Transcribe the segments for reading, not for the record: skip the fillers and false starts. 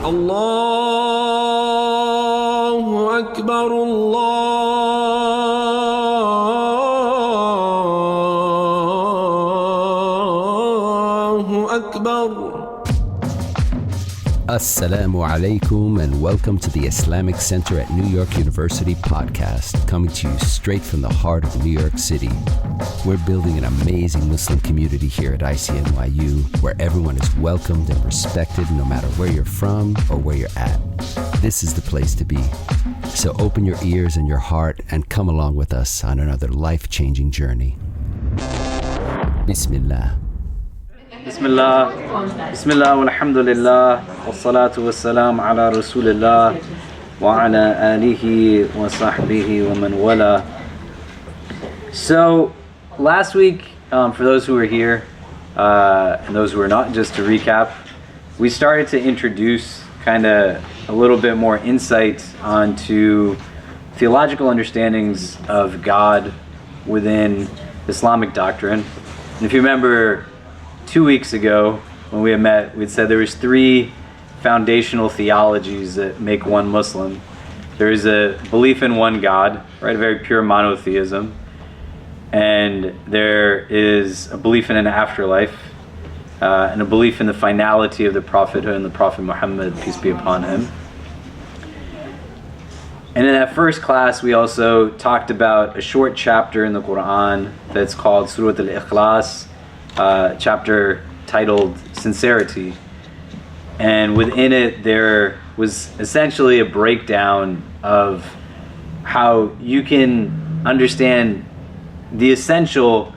الله أكبر الله أكبر. Assalamu alaikum and welcome to the Islamic Center at New York University podcast, coming to you straight from the heart of New York City. We're building an amazing Muslim community here at ICNYU where everyone is welcomed and respected no matter where you're from or where you're at. This is the place to be. So open your ears and your heart and come along with us on another life-changing journey. Bismillah. Bismillah, Bismillah, walhamdulillah, wassalatu wassalam ala rasulillah, wa ala alihi wa sahbihi wa man wala. So, last week, for those who were here, and those who are not, just to recap, we started to introduce kind of a little bit more insight onto theological understandings of God within Islamic doctrine. And if you remember, 2 weeks ago, when we had met, we'd said there was three foundational theologies that make one Muslim. There is a belief in one God, right, a very pure monotheism, and there is a belief in an afterlife, and a belief in the finality of the prophethood and the Prophet Muhammad, peace be upon him. And in that first class, we also talked about a short chapter in the Quran that's called Surah Al-Ikhlas, chapter titled Sincerity, and within it there was essentially a breakdown of how you can understand the essential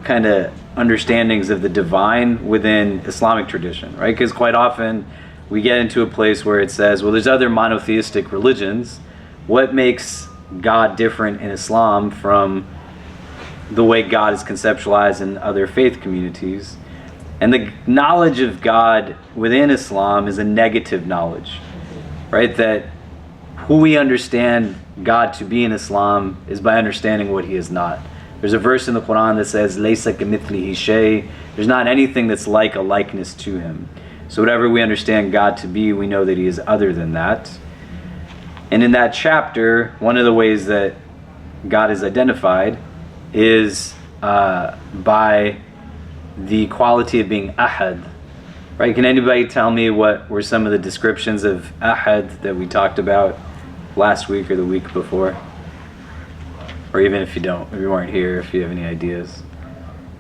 kind of understandings of the divine within Islamic tradition, right? Because quite often we get into a place where it says, well, there's other monotheistic religions. What makes God different in Islam from the way God is conceptualized in other faith communities? And the knowledge of God within Islam is a negative knowledge, right? That who we understand God to be in Islam is by understanding what he is not. There's a verse in the Quran that says, "Laysa kamithlihi shay." There's not anything that's like a likeness to him. So whatever we understand God to be, we know that he is other than that. And in that chapter, one of the ways that God is identified is by the quality of being ahad, right? Can anybody tell me what were some of the descriptions of ahad that we talked about last week or the week before? Or even if you weren't here, if you have any ideas.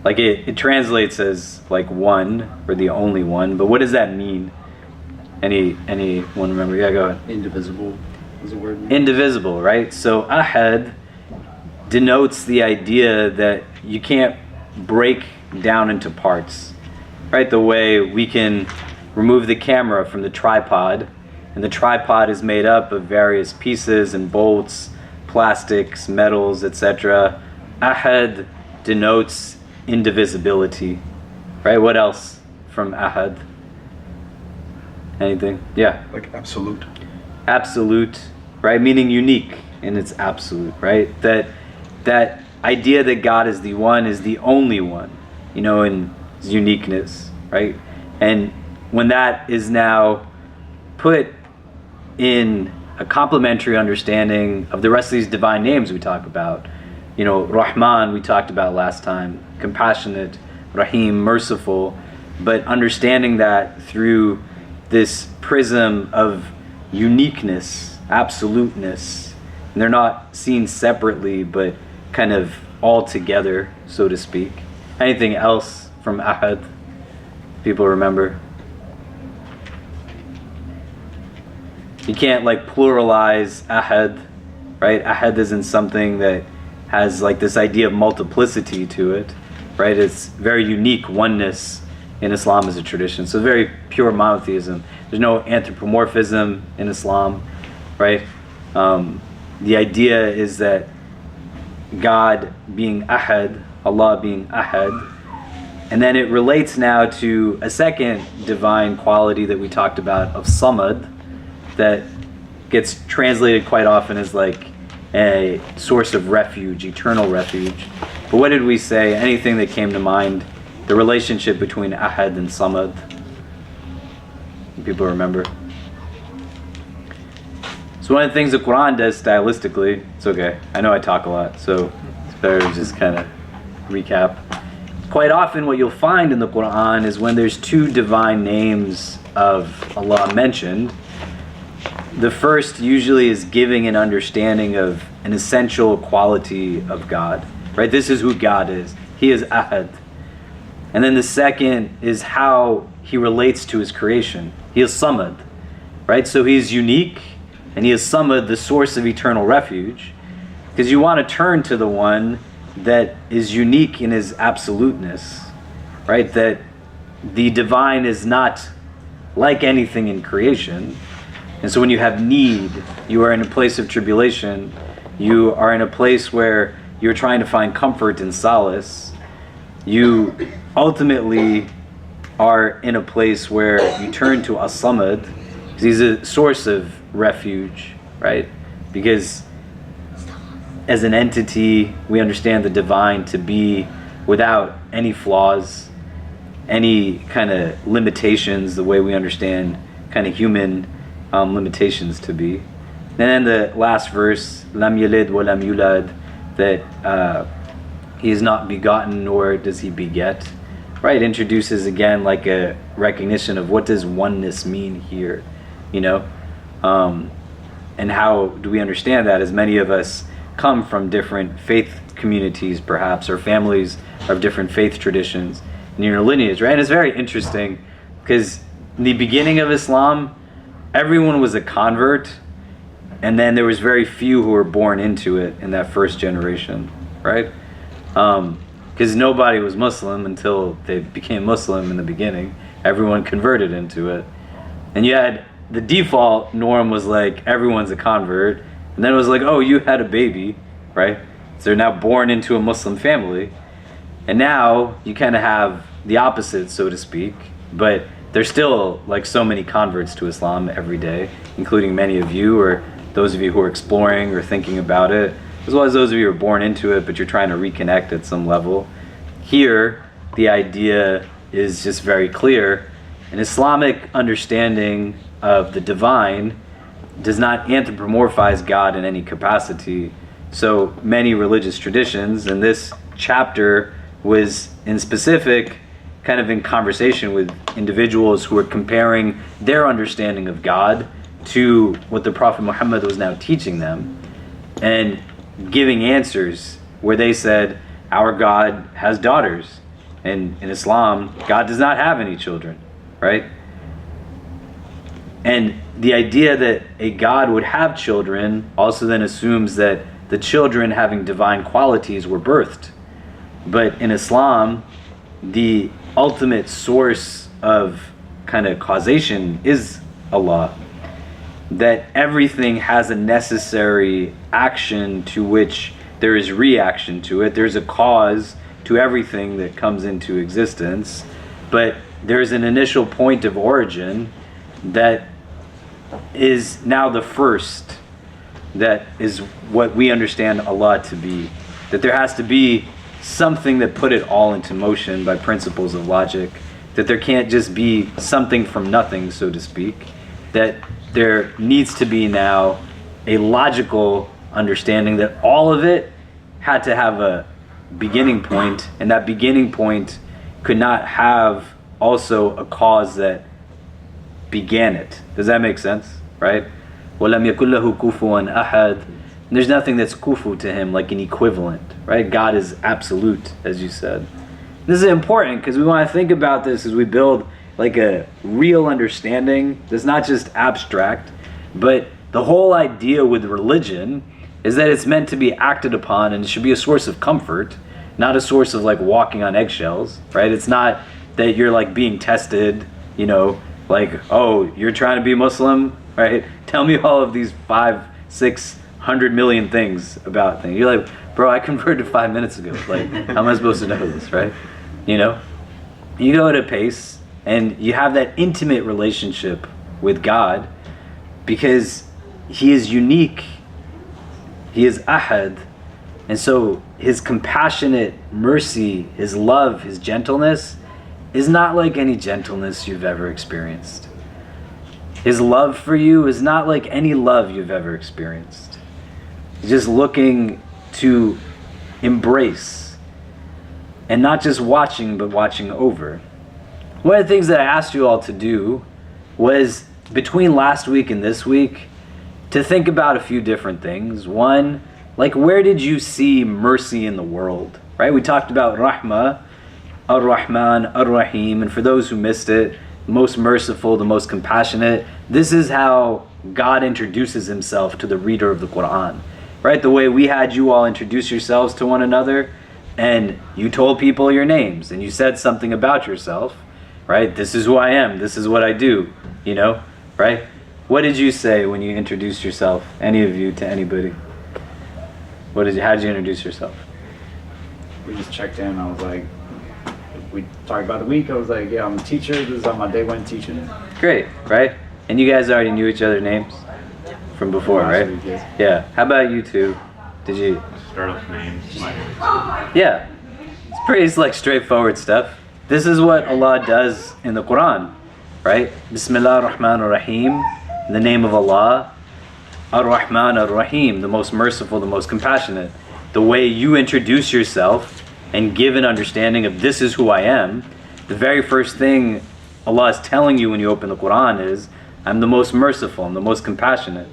Like it translates as like one, or the only one, but what does that mean? Anyone remember? Yeah, go ahead. Indivisible is a word. Indivisible, right? So ahad denotes the idea that you can't break down into parts, right? The way we can remove the camera from the tripod, and the tripod is made up of various pieces and bolts, plastics, metals, etc. Ahad denotes indivisibility, right? What else from ahad? Anything? Yeah. Like absolute. Absolute, right? Meaning unique in its absolute, right? That idea that God is the one, is the only one, in his uniqueness, right? And when that is now put in a complementary understanding of the rest of these divine names we talk about, Rahman we talked about last time, compassionate, Rahim, merciful, but understanding that through this prism of uniqueness, absoluteness, and they're not seen separately, but kind of all together, so to speak. Anything else from ahad people remember? You can't pluralize ahad, right? Ahad isn't something that has this idea of multiplicity to it, right? It's very unique oneness in Islam as a tradition. So very pure monotheism. There's no anthropomorphism in Islam, right? The idea is that God being ahad, Allah being ahad, and then it relates now to a second divine quality that we talked about of samad, that gets translated quite often as a source of refuge, eternal refuge. But what did we say? Anything that came to mind? The relationship between ahad and samad? People remember? So one of the things the Quran does stylistically, it's okay, I know I talk a lot, so it's better to just kind of recap. Quite often what you'll find in the Quran is when there's two divine names of Allah mentioned, the first usually is giving an understanding of an essential quality of God, right? This is who God is. He is Ahad. And then the second is how he relates to his creation. He is Samad, right? So he's unique, and he is Samad, the source of eternal refuge, because you want to turn to the one that is unique in his absoluteness, right? That the divine is not like anything in creation. And so when you have need, you are in a place of tribulation, you are in a place where you're trying to find comfort and solace, you ultimately are in a place where you turn to As-Samad, because he's a source of refuge, right? Because as an entity, we understand the divine to be without any flaws, any kind of limitations, the way we understand kind of human limitations to be. And then the last verse, Lam yalid wa lam yulad, that he is not begotten nor does he beget, right? Introduces again like a recognition of what does oneness mean here, you know? And how do we understand that, as many of us come from different faith communities perhaps, or families of different faith traditions in your lineage, right? And it's very interesting because in the beginning of Islam, everyone was a convert, and then there was very few who were born into it in that first generation, right? Because nobody was Muslim until they became Muslim in the beginning. Everyone converted into it. And you had the default norm was like everyone's a convert, and then it was like, oh, you had a baby, right? So they're now born into a Muslim family. And now you kind of have the opposite, so to speak, but there's still like so many converts to Islam every day, including many of you, or those of you who are exploring or thinking about it, as well as those of you who are born into it, but you're trying to reconnect at some level. Here, the idea is just very clear. An Islamic understanding of the divine does not anthropomorphize God in any capacity. So many religious traditions, and this chapter was in specific kind of in conversation with individuals who were comparing their understanding of God to what the Prophet Muhammad was now teaching them, and giving answers where they said, our God has daughters, and in Islam, God does not have any children, right? And the idea that a God would have children also then assumes that the children having divine qualities were birthed. But in Islam, the ultimate source of kind of causation is Allah. That everything has a necessary action to which there is reaction to it. There's a cause to everything that comes into existence, but there's an initial point of origin that is now the first, that is what we understand Allah to be. That there has to be something that put it all into motion by principles of logic. That there can't just be something from nothing, so to speak. That there needs to be now a logical understanding that all of it had to have a beginning point, and that beginning point could not have also a cause that began it. Does that make sense? Right? وَلَمْ يَكُنْ لَهُ كُفُوًا أَحَدٌ. There's nothing that's kufu to him, like an equivalent, right? God is absolute, as you said. This is important because we want to think about this as we build like a real understanding that's not just abstract, but the whole idea with religion is that it's meant to be acted upon, and it should be a source of comfort, not a source of like walking on eggshells, right? It's not that you're like being tested, you know, like, oh, you're trying to be Muslim, right? Tell me all of these 5, 6, 100 million things about things. You're like, bro, I converted 5 minutes ago. Like, how am I supposed to know this, right? You know? You go at a pace, and you have that intimate relationship with God because He is unique. He is Ahad. And so His compassionate mercy, His love, His gentleness is not like any gentleness you've ever experienced. His love for you is not like any love you've ever experienced. He's just looking to embrace, and not just watching, but watching over. One of the things that I asked you all to do was, between last week and this week, to think about a few different things. One, like, where did you see mercy in the world? Right? We talked about Rahmah, Ar-Rahman, Ar-Rahim, and for those who missed it, the most merciful, the most compassionate. This is how God introduces himself to the reader of the Quran. Right? The way we had you all introduce yourselves to one another, and you told people your names, and you said something about yourself. Right? This is who I am. This is what I do. You know? Right? What did you say when you introduced yourself, any of you, to anybody? How did you introduce yourself? We just checked in. I was like, we talked about the week. I was like, yeah, I'm a teacher. This is on my day one teaching. Great, right? And you guys already knew each other's names from before, right? Yeah. How about you two? Did you start off names? Yeah. It's like straightforward stuff. This is what Allah does in the Quran, right? Bismillah ar-Rahman ar-Rahim, in the name of Allah. Ar-Rahman ar-Rahim, the most merciful, the most compassionate. The way you introduce yourself and give an understanding of this is who I am, the very first thing Allah is telling you when you open the Quran is, I'm the most merciful, I'm the most compassionate.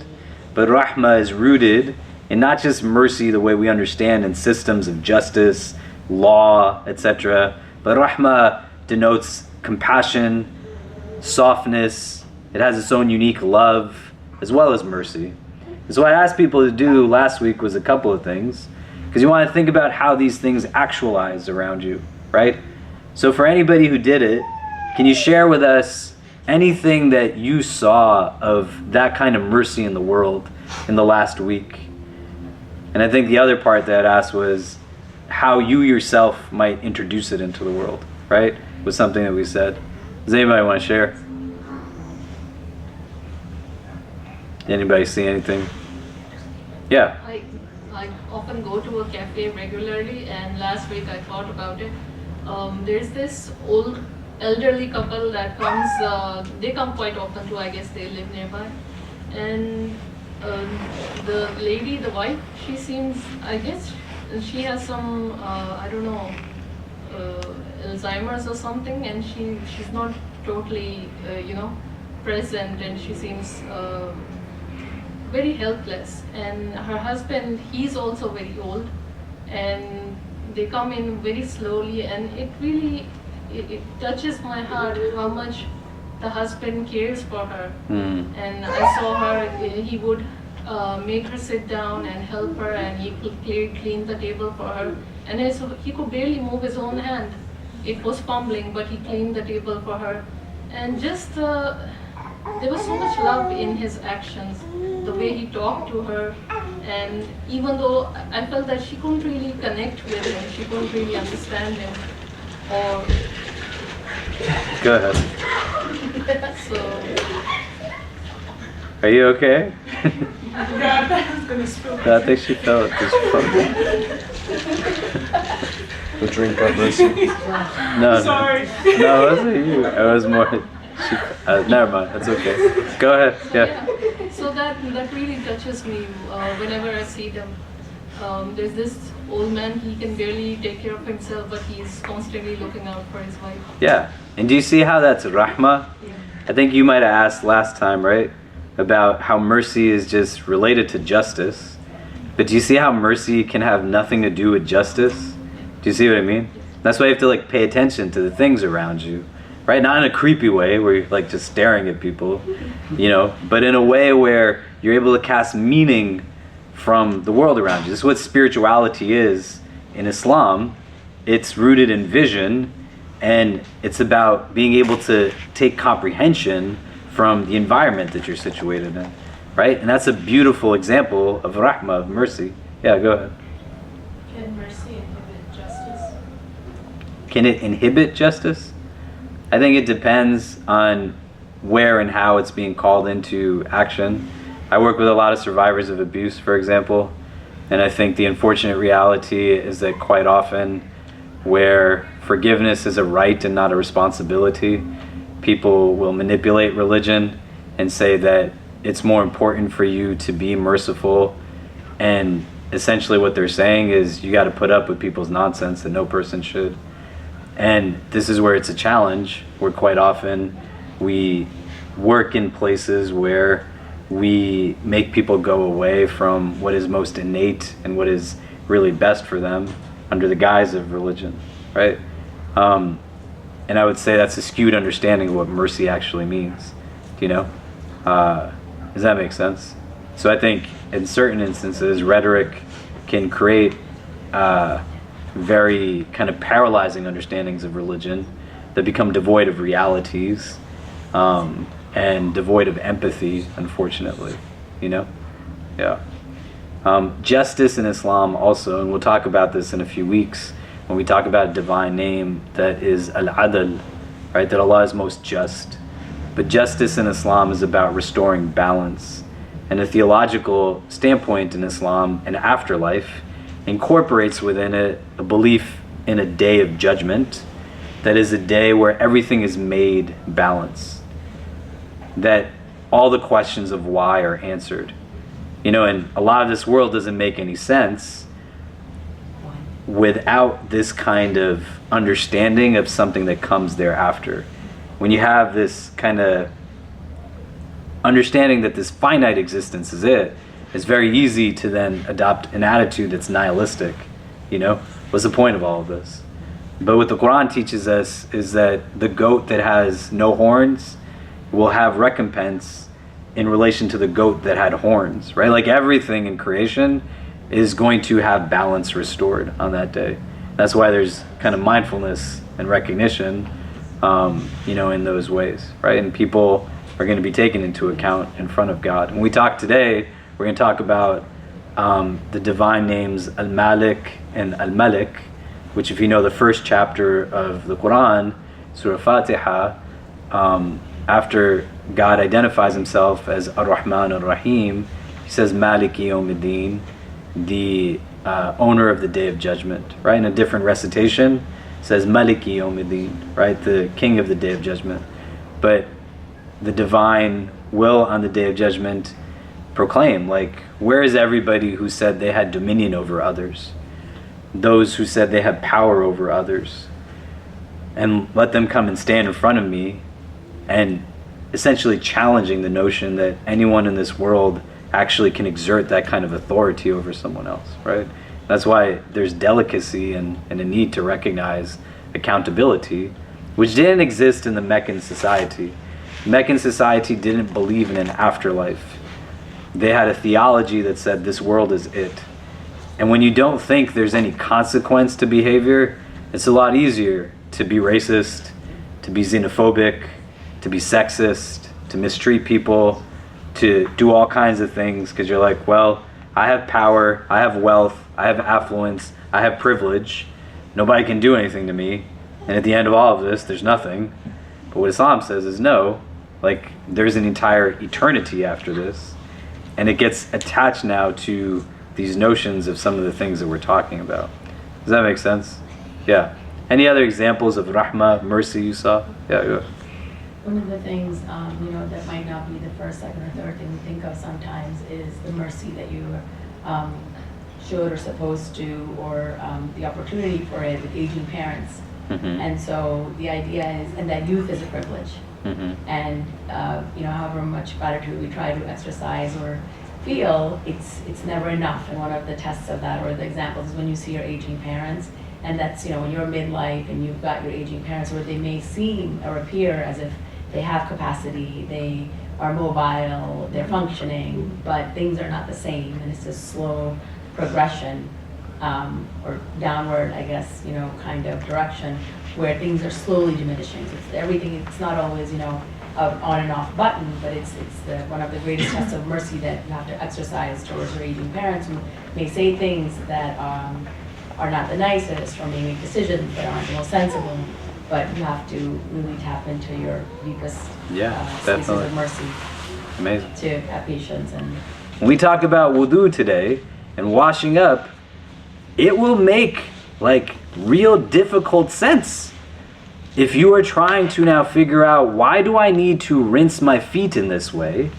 But Rahmah is rooted in not just mercy the way we understand in systems of justice, law, etc. But Rahmah denotes compassion, softness. It has its own unique love, as well as mercy. And so what I asked people to do last week was a couple of things, because you want to think about how these things actualize around you, right? So for anybody who did it, can you share with us anything that you saw of that kind of mercy in the world in the last week? And I think the other part that I asked was how you yourself might introduce it into the world, right? Was something that we said. Does anybody want to share? Anybody see anything? Yeah. I often go to a cafe regularly, and last week I thought about it. There's this old elderly couple that comes, they come quite often too, I guess they live nearby. And the lady, the wife, she seems, I guess she has some, I don't know, Alzheimer's or something, and she's not totally, present, and she seems very helpless. And her husband, he's also very old, and they come in very slowly, and it really it touches my heart how much the husband cares for her. And I saw her, he would make her sit down and help her, and he could clean the table for her, and he could barely move his own hand. It was fumbling, but he cleaned the table for her. And just there was so much love in his actions, the way he talked to her. And even though I felt that she couldn't really connect with him, she couldn't really understand him, or Go ahead. so Are you okay? Yeah, I was gonna spill. I think she fell at this point. The drink got mercy. No, Sorry. no, it wasn't you. It was more. Never mind. That's okay. Go ahead. Yeah. So that really touches me whenever I see them. There's this old man, he can barely take care of himself, but he's constantly looking out for his wife. Yeah. And do you see how that's rahmah? Yeah. I think you might have asked last time, right? About how mercy is just related to justice. But do you see how mercy can have nothing to do with justice? Do you see what I mean? That's why you have to pay attention to the things around you. Right? Not in a creepy way where you're just staring at people, but in a way where you're able to cast meaning from the world around you. This is what spirituality is in Islam. It's rooted in vision, and it's about being able to take comprehension from the environment that you're situated in, right? And that's a beautiful example of rahmah, of mercy. Yeah, go ahead. Can mercy inhibit justice? Can it inhibit justice? I think it depends on where and how it's being called into action. I work with a lot of survivors of abuse, for example, and I think the unfortunate reality is that quite often where forgiveness is a right and not a responsibility, people will manipulate religion and say that it's more important for you to be merciful, and essentially what they're saying is you got to put up with people's nonsense that no person should. And this is where it's a challenge, where quite often we work in places where we make people go away from what is most innate and what is really best for them under the guise of religion, right? And I would say that's a skewed understanding of what mercy actually means, you know? Does that make sense? So I think in certain instances, rhetoric can create very kind of paralyzing understandings of religion that become devoid of realities and devoid of empathy, unfortunately, you know? Yeah. Justice in Islam also, and we'll talk about this in a few weeks, when we talk about a divine name that is Al-Adl, right, that Allah is most just. But justice in Islam is about restoring balance. And a theological standpoint in Islam, an afterlife, incorporates within it a belief in a day of judgment that is a day where everything is made balanced, that all the questions of why are answered. You know, and a lot of this world doesn't make any sense without this kind of understanding of something that comes thereafter. When you have this kind of understanding that this finite existence is it, it's very easy to then adopt an attitude that's nihilistic. You know, what's the point of all of this? But what the Quran teaches us is that the goat that has no horns will have recompense in relation to the goat that had horns, right? Like everything in creation is going to have balance restored on that day. That's why there's kind of mindfulness and recognition, you know, in those ways, right? And people are going to be taken into account in front of God. When we talk today, we're going to talk about the divine names Al-Malik and Al-Malik, which if you know the first chapter of the Quran, Surah Fatiha, after God identifies himself as Ar-Rahman Ar-Rahim, he says Maliki Yawmiddin, the owner of the Day of Judgment, right? In a different recitation, it says Maliki Yawmiddin, right? The king of the Day of Judgment. But the divine will on the Day of Judgment proclaim, like, where is everybody who said they had dominion over others? Those who said they had power over others? And let them come and stand in front of me, and essentially challenging the notion that anyone in this world actually can exert that kind of authority over someone else, right? That's why there's delicacy and a need to recognize accountability, which didn't exist in the Meccan society. Meccan society didn't believe in an afterlife. They had a theology that said this world is it. And when you don't think there's any consequence to behavior, it's a lot easier to be racist, to be xenophobic, to be sexist, to mistreat people, to do all kinds of things, because you're like, well, I have power, I have wealth, I have affluence, I have privilege, nobody can do anything to me, and at the end of all of this, there's nothing. But what Islam says is no, like, there's an entire eternity after this, and it gets attached now to these notions of some of the things that we're talking about. Does that make sense? Yeah. Any other examples of rahmah, mercy you saw? Yeah. One of the things, you know, that might not be the first, second, or third thing we think of sometimes is the mercy that you should or supposed to, or the opportunity for it with aging parents. Mm-hmm. And so the idea is, and that youth is a privilege. Mm-hmm. And you know, however much gratitude we try to exercise or feel, it's never enough. And one of the tests of that, or the examples, is when you see your aging parents, and that's, you know, when you're midlife and you've got your aging parents, where they may seem or appear as if they have capacity, they are mobile, they're functioning, but things are not the same, and it's a slow progression, or downward, I guess, you know, kind of direction, where things are slowly diminishing. So it's everything, it's not always, you know, an on and off button, but it's one of the greatest tests of mercy that you have to exercise towards your aging parents, who may say things that are not the nicest, or may make decisions that aren't the most sensible, but you have to really tap into your deepest spaces of mercy. Amazing. To have patience. And when we talk about wudu today and washing up, it will make like real difficult sense. if you are trying to now figure out, why do I need to rinse my feet in this way?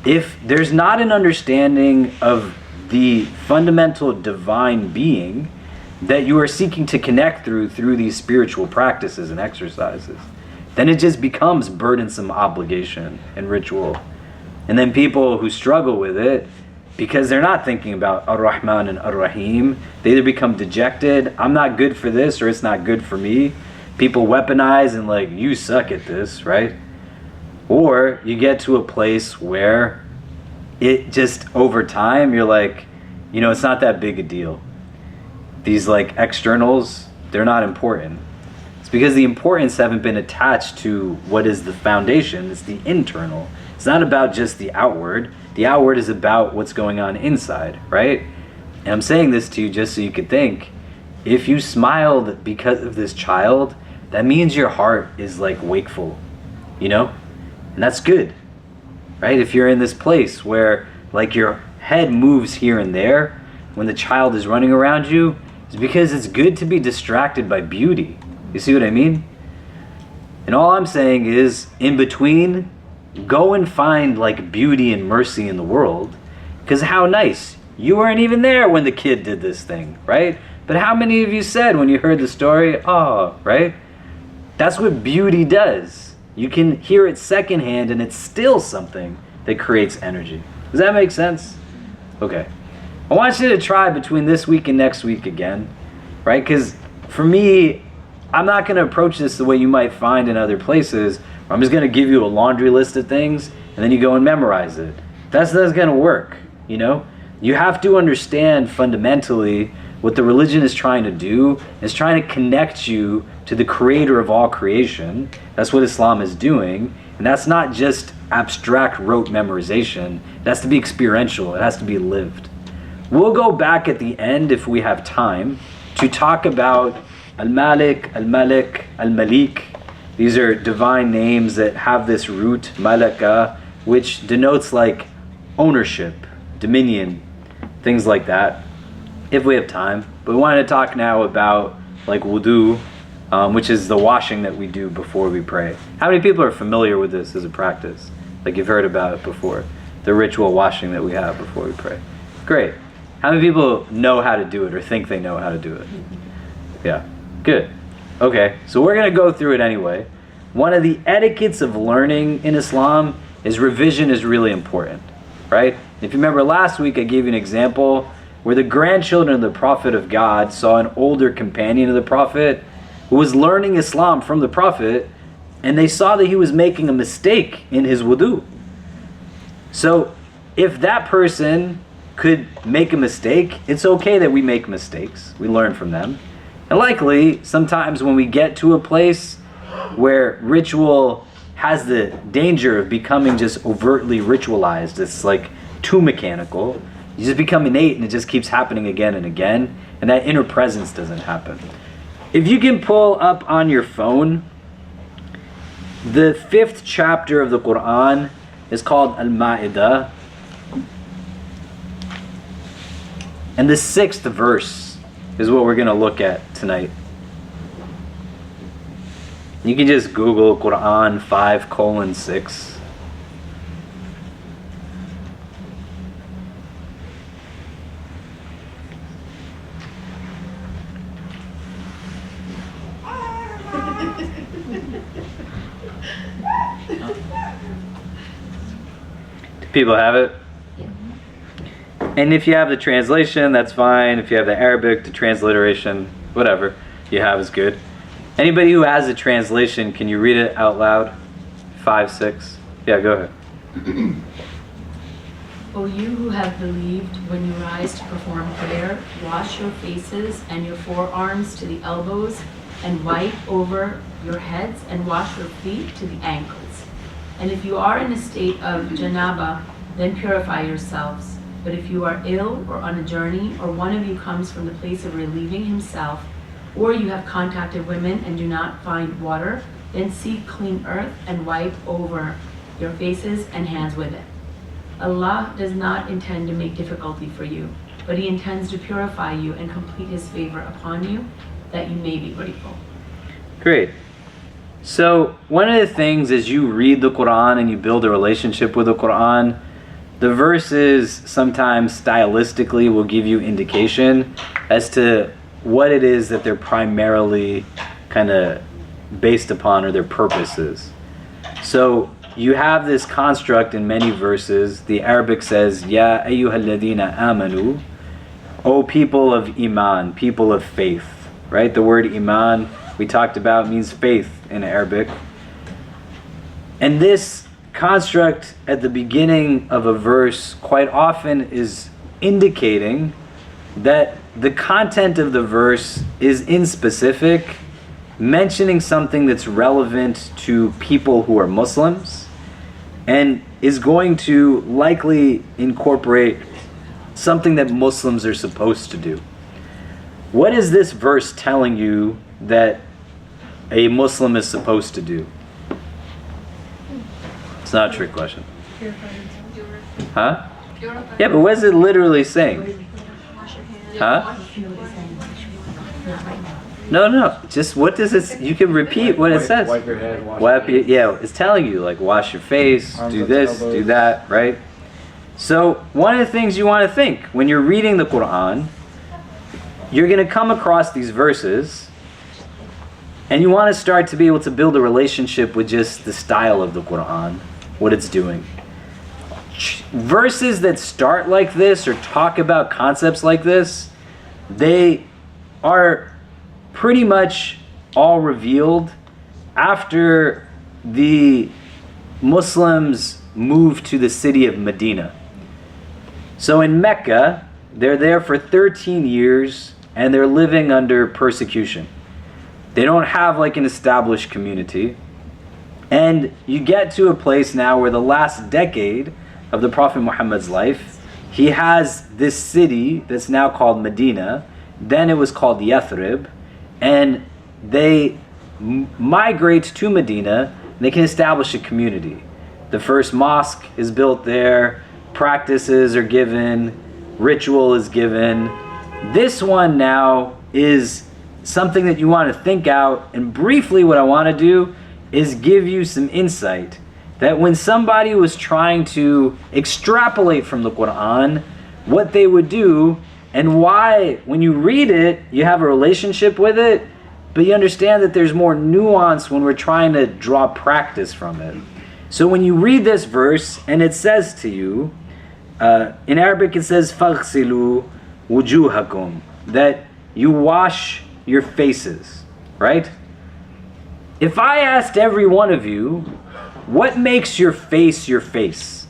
If there's not an understanding of the fundamental divine being that you are seeking to connect through these spiritual practices and exercises, then it just becomes burdensome obligation and ritual. And then people who struggle with it, because they're not thinking about Ar-Rahman and Ar-Rahim, they either become dejected, I'm not good for this, or it's not good for me. People weaponize and like, you suck at this, right? Or you get to a place where it just, over time, you're like, you know, it's not that big a deal. These like externals, they're not important. It's because the importance haven't been attached to what is the foundation. It's the internal. It's not about just the outward. The outward is about what's going on inside, right? And I'm saying this to you just so you could think, if you smiled because of this child, that means your heart is like wakeful, you know? And that's good, right? If you're in this place where like your head moves here and there when the child is running around you, it's because it's good to be distracted by beauty. You see what I mean? And all I'm saying is, in between, go and find like beauty and mercy in the world, because how nice. You weren't even there when the kid did this thing, right? But how many of you said when you heard the story, oh, right? That's what beauty does. You can hear it secondhand and it's still something that creates energy. Does that make sense? Okay. I want you to try between this week and next week again, right? Because for me, I'm not going to approach this the way you might find in other places. I'm just going to give you a laundry list of things and then you go and memorize it. That's going to work, you know? You have to understand fundamentally what the religion is trying to do. It's trying to connect you to the creator of all creation. That's what Islam is doing. And that's not just abstract rote memorization. It has to be experiential. It has to be lived. We'll go back at the end, if we have time, to talk about Al-Malik, Al-Malik, Al-Malik. These are divine names that have this root, Malaka, which denotes like ownership, dominion, things like that, if we have time. But we wanted to talk now about like wudu, which is the washing that we do before we pray. How many people are familiar with this as a practice? Like you've heard about it before, the ritual washing that we have before we pray. Great. How many people know how to do it or think they know how to do it? Yeah, good. Okay, so we're going to go through it anyway. One of the etiquettes of learning in Islam is revision is really important, right? If you remember last week, I gave you an example where the grandchildren of the Prophet of God saw an older companion of the Prophet who was learning Islam from the Prophet, and they saw that he was making a mistake in his wudu. So if that person could make a mistake, it's okay that we make mistakes. We learn from them. And likely, sometimes when we get to a place where ritual has the danger of becoming just overtly ritualized, it's like too mechanical, you just become innate and it just keeps happening again and again, and that inner presence doesn't happen. If you can pull up on your phone, the 5th chapter of the Quran is called Al-Ma'idah, and the 6th verse is what we're going to look at tonight. You can just Google Quran 5:6. Do people have it? And if you have the translation, that's fine. If you have the Arabic, the transliteration, whatever you have is good. Anybody who has a translation, can you read it out loud? 5:6. Yeah, go ahead. O you who have believed, when you rise to perform prayer, wash your faces and your forearms to the elbows, and wipe over your heads, and wash your feet to the ankles. And if you are in a state of janaba, then purify yourselves. But if you are ill or on a journey, or one of you comes from the place of relieving himself, or you have contacted women and do not find water, then seek clean earth and wipe over your faces and hands with it. Allah does not intend to make difficulty for you, but He intends to purify you and complete His favor upon you, that you may be grateful. Great. So one of the things as you read the Quran and you build a relationship with the Quran, the verses sometimes stylistically will give you indication as to what it is that they're primarily kind of based upon or their purposes. So you have this construct in many verses. The Arabic says, Ya ayyuhalladhina amanu, O people of Iman, people of faith. Right? The word Iman we talked about means faith in Arabic. And this construct at the beginning of a verse quite often is indicating that the content of the verse is in specific, mentioning something that's relevant to people who are Muslims, and is going to likely incorporate something that Muslims are supposed to do. What is this verse telling you that a Muslim is supposed to do? It's not a trick question. Huh? Yeah, but what is it literally saying? Huh? No. Just what does it? You can repeat what it says. Wipe your head. Wash your face. Yeah, it's telling you like wash your face, Arms do up this, to elbows. do that, right? So one of the things you want to think when you're reading the Quran, you're going to come across these verses, and you want to start to be able to build a relationship with just the style of the Quran, what it's doing. Verses that start like this or talk about concepts like this, they are pretty much all revealed after the Muslims moved to the city of Medina. So in Mecca, they're there for 13 years and they're living under persecution. They don't have like an established community. And you get to a place now where the last decade of the Prophet Muhammad's life, he has this city that's now called Medina. Then it was called Yathrib. And they migrate to Medina and they can establish a community. The first mosque is built there, practices are given, ritual is given. This one now is something that you want to think out, and briefly what I want to do is give you some insight that when somebody was trying to extrapolate from the Quran what they would do and why when you read it you have a relationship with it, but you understand that there's more nuance when we're trying to draw practice from it. So when you read this verse and it says to you, in Arabic it says فَغْسِلُوا وُجُوهَكُمْ, that you wash your faces, right? If I asked every one of you, what makes your face your face?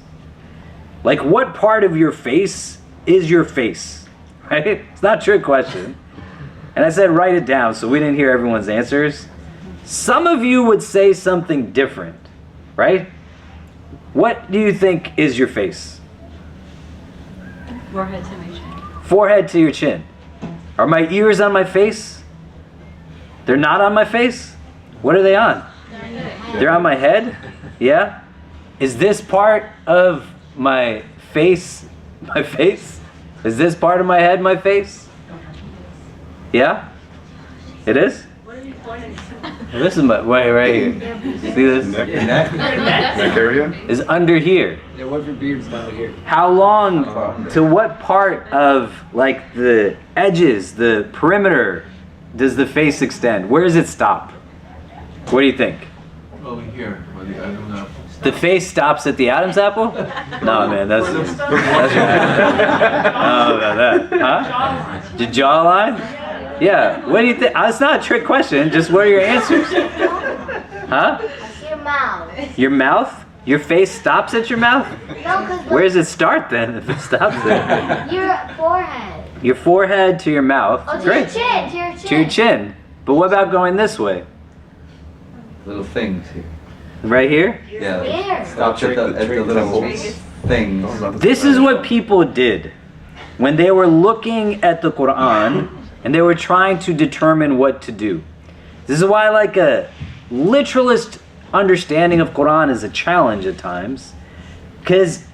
Like what part of your face is your face, right? It's not a trick question. And I said write it down so we didn't hear everyone's answers. Some of you would say something different, right? What do you think is your face? Forehead to my chin. Forehead to your chin. Are my ears on my face? They're not on my face? What are they on? They're on my head? Yeah? Is this part of my face my face? Is this part of my head my face? Yeah? It is? What are you pointing to? This is my, right here. See this? Neck area? Is under here. Yeah, what if your beard's down here? How long, to what part of like the edges, the perimeter, does the face extend? Where does it stop? What do you think? Over here, where the Adam's apple. The face stops at the Adam's apple? No, man, that's oh, about that. Huh? The jawline? Yeah. What do you think? It's not a trick question. Just what are your answers? Huh? Your mouth. Your mouth? Your face stops at your mouth? No, because Where does it start then if it stops there? your forehead. Your forehead to your mouth. Oh, to Great. your chin. To your chin. To your chin. But what about going this way? Little things here. Right here? Yeah. Here. Stops at the little things. This is what people did when they were looking at the Quran and they were trying to determine what to do. This is why like a literalist understanding of Quran is a challenge at times, because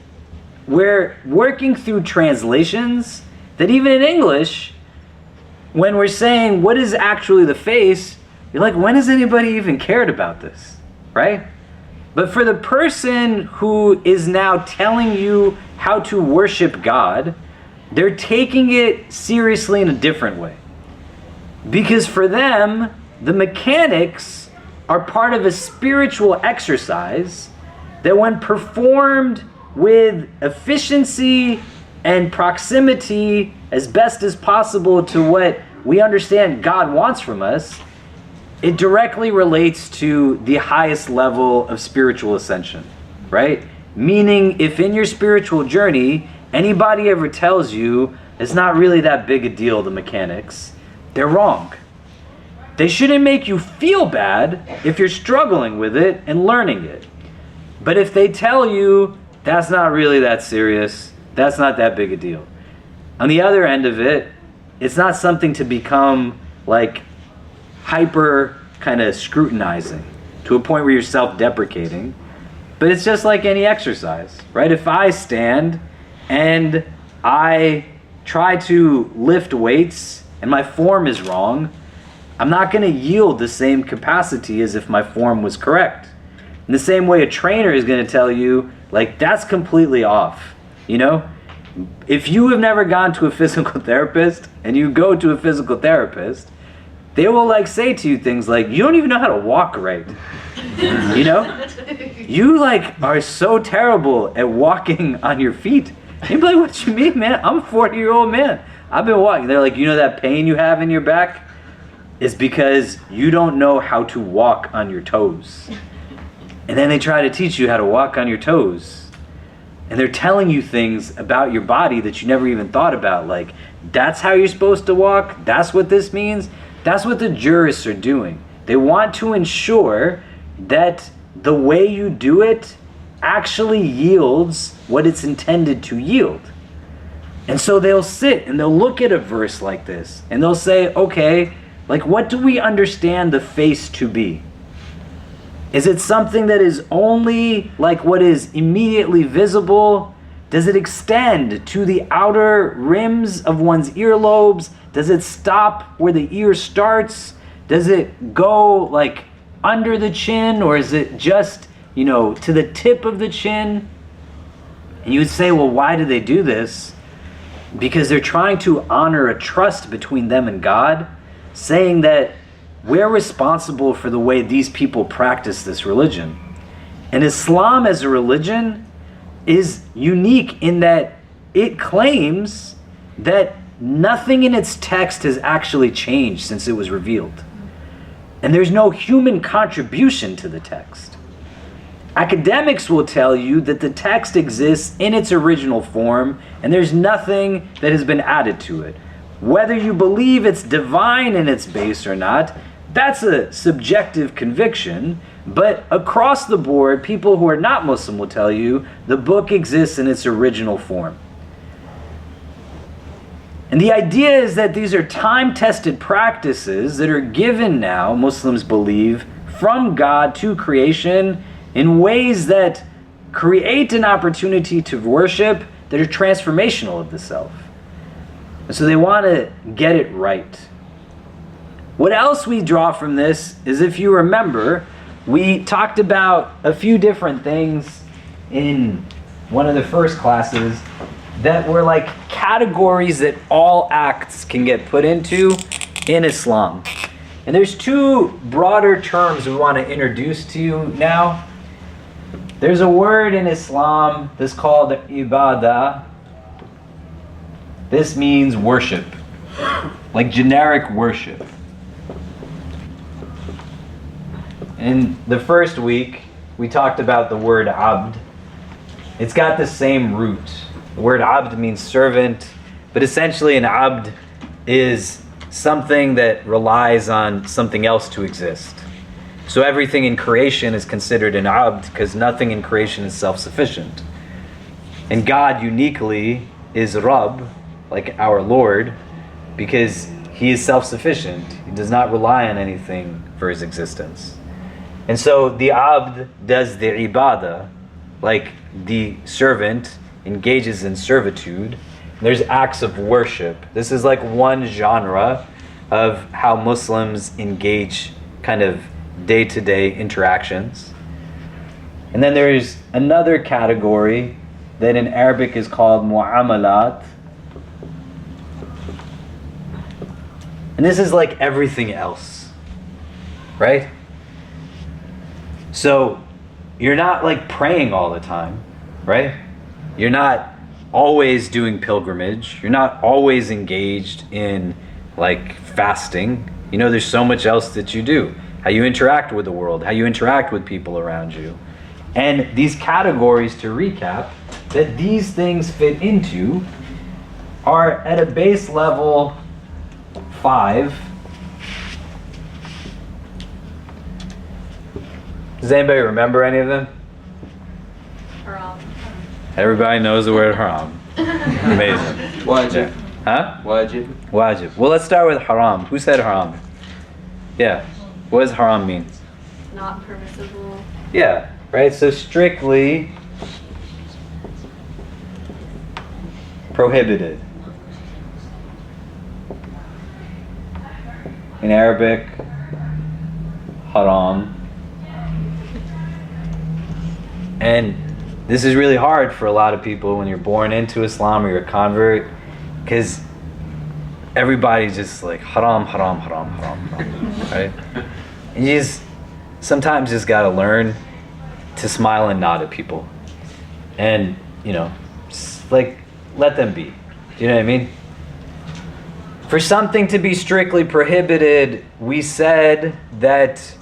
we're working through translations that even in English, when we're saying what is actually the face, You're like, when has anybody even cared about this, right? But for the person who is now telling you how to worship God, they're taking it seriously in a different way. Because for them, the mechanics are part of a spiritual exercise that, when performed with efficiency and proximity as best as possible to what we understand God wants from us, it directly relates to the highest level of spiritual ascension, right? Meaning, if in your spiritual journey, anybody ever tells you it's not really that big a deal, the mechanics, they're wrong. They shouldn't make you feel bad if you're struggling with it and learning it. But if they tell you that's not really that serious, that's not that big a deal. On the other end of it, it's not something to become like hyper kind of scrutinizing to a point where you're self-deprecating, but it's just like any exercise, right? If I stand and I try to lift weights and my form is wrong, I'm not going to yield the same capacity as if my form was correct. In the same way, a trainer is going to tell you, like, that's completely off, you know? If you have never gone to a physical therapist and you go to a physical therapist, they will like say to you things like, you don't even know how to walk right. You know? You like are so terrible at walking on your feet. You'd be like, what you mean, man? I'm a 40-year-old man. I've been walking. They're like, you know that pain you have in your back? It's because you don't know how to walk on your toes. And then they try to teach you how to walk on your toes. And they're telling you things about your body that you never even thought about. Like, that's how you're supposed to walk? That's what this means? That's what the jurists are doing. They want to ensure that the way you do it actually yields what it's intended to yield. And so they'll sit and they'll look at a verse like this and they'll say, okay, like, what do we understand the face to be? Is it something that is only like what is immediately visible? Does it extend to the outer rims of one's earlobes? Does it stop where the ear starts? Does it go like under the chin, or is it just, you know, to the tip of the chin? And you would say, well, why do they do this? Because they're trying to honor a trust between them and God, saying that we're responsible for the way these people practice this religion. And Islam as a religion is unique in that it claims that nothing in its text has actually changed since it was revealed. And there's no human contribution to the text. Academics will tell you that the text exists in its original form and there's nothing that has been added to it. Whether you believe it's divine in its base or not, that's a subjective conviction, but across the board, people who are not Muslim will tell you the book exists in its original form. And the idea is that these are time-tested practices that are given now, Muslims believe, from God to creation in ways that create an opportunity to worship that are transformational of the self. And so they want to get it right. What else we draw from this is, if you remember, we talked about a few different things in one of the first classes that were like categories that all acts can get put into in Islam. And there's two broader terms we want to introduce to you now. There's a word in Islam that's called ibadah. This means worship, like generic worship. In the first week, we talked about the word abd. It's got the same root. The word abd means servant, but essentially an abd is something that relies on something else to exist. So everything in creation is considered an abd because nothing in creation is self-sufficient. And God uniquely is Rabb, like our Lord, because he is self-sufficient. He does not rely on anything for his existence. And so the abd does the ibadah, like the servant engages in servitude. There's acts of worship. This is like one genre of how Muslims engage kind of day-to-day interactions. And then there's another category that in Arabic is called mu'amalat. And this is like everything else, right? So you're not like praying all the time, right? You're not always doing pilgrimage. You're not always engaged in like fasting. You know, there's so much else that you do. How you interact with the world, how you interact with people around you. And these categories, to recap, that these things fit into are at a base level 5. Does anybody remember any of them? Haram. Everybody knows the word haram. Amazing. Wajib. Huh? Wajib. Wajib. Well, let's start with haram. Who said haram? Yeah. What does haram mean? Not permissible. Yeah, right? So strictly prohibited. In Arabic, haram. And this is really hard for a lot of people when you're born into Islam or you're a convert, because everybody's just like haram, haram, haram, haram, haram, right? And you just sometimes just gotta learn to smile and nod at people, and you know, like let them be. Do you know what I mean? For something to be strictly prohibited, we said that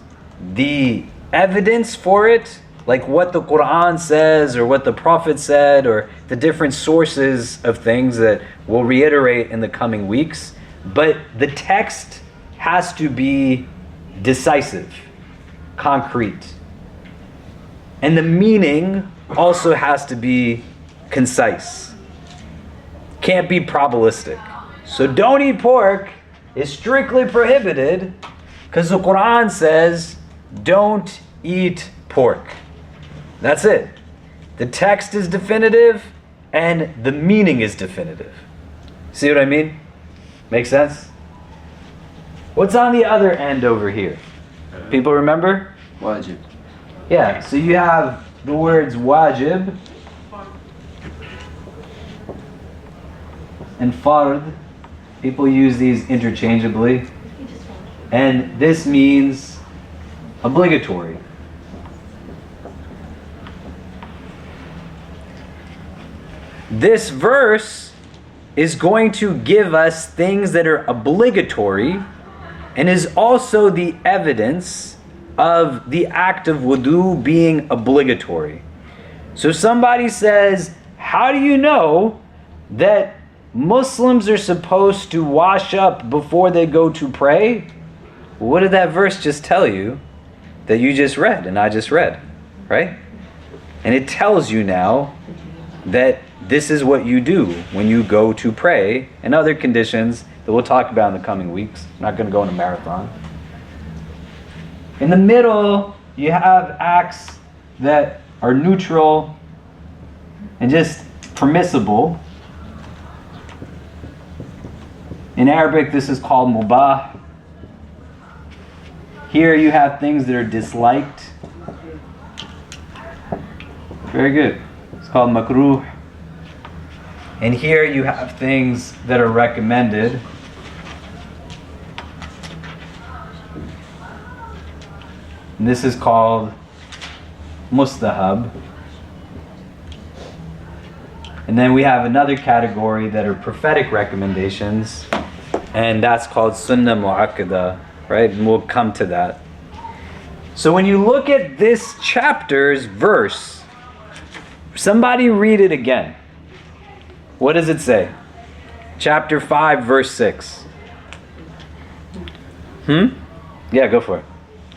the evidence for it, like what the Quran says or what the Prophet said or the different sources of things that we'll reiterate in the coming weeks, but the text has to be decisive, concrete. And the meaning also has to be concise. Can't be probabilistic. So don't eat pork is strictly prohibited because the Quran says don't eat pork. That's it. The text is definitive and the meaning is definitive. See what I mean? Make sense? What's on the other end over here? People remember? Wajib. Yeah, so you have the words wajib and fard. People use these interchangeably. And this means obligatory. This verse is going to give us things that are obligatory and is also the evidence of the act of wudu being obligatory. So somebody says, how do you know that Muslims are supposed to wash up before they go to pray? What did that verse just tell you that you just read and I just read, right? And it tells you now that this is what you do when you go to pray and other conditions that we'll talk about in the coming weeks. I'm not going to go on a marathon. In the middle, you have acts that are neutral and just permissible. In Arabic, this is called mubah. Here you have things that are disliked. Very good. It's called makruh. And here you have things that are recommended. And this is called mustahab. And then we have another category that are prophetic recommendations, and that's called sunnah mu'akkada, right? And we'll come to that. So when you look at this chapter's verse, somebody read it again. What does it say? Chapter 5, verse 6. Yeah, go for it.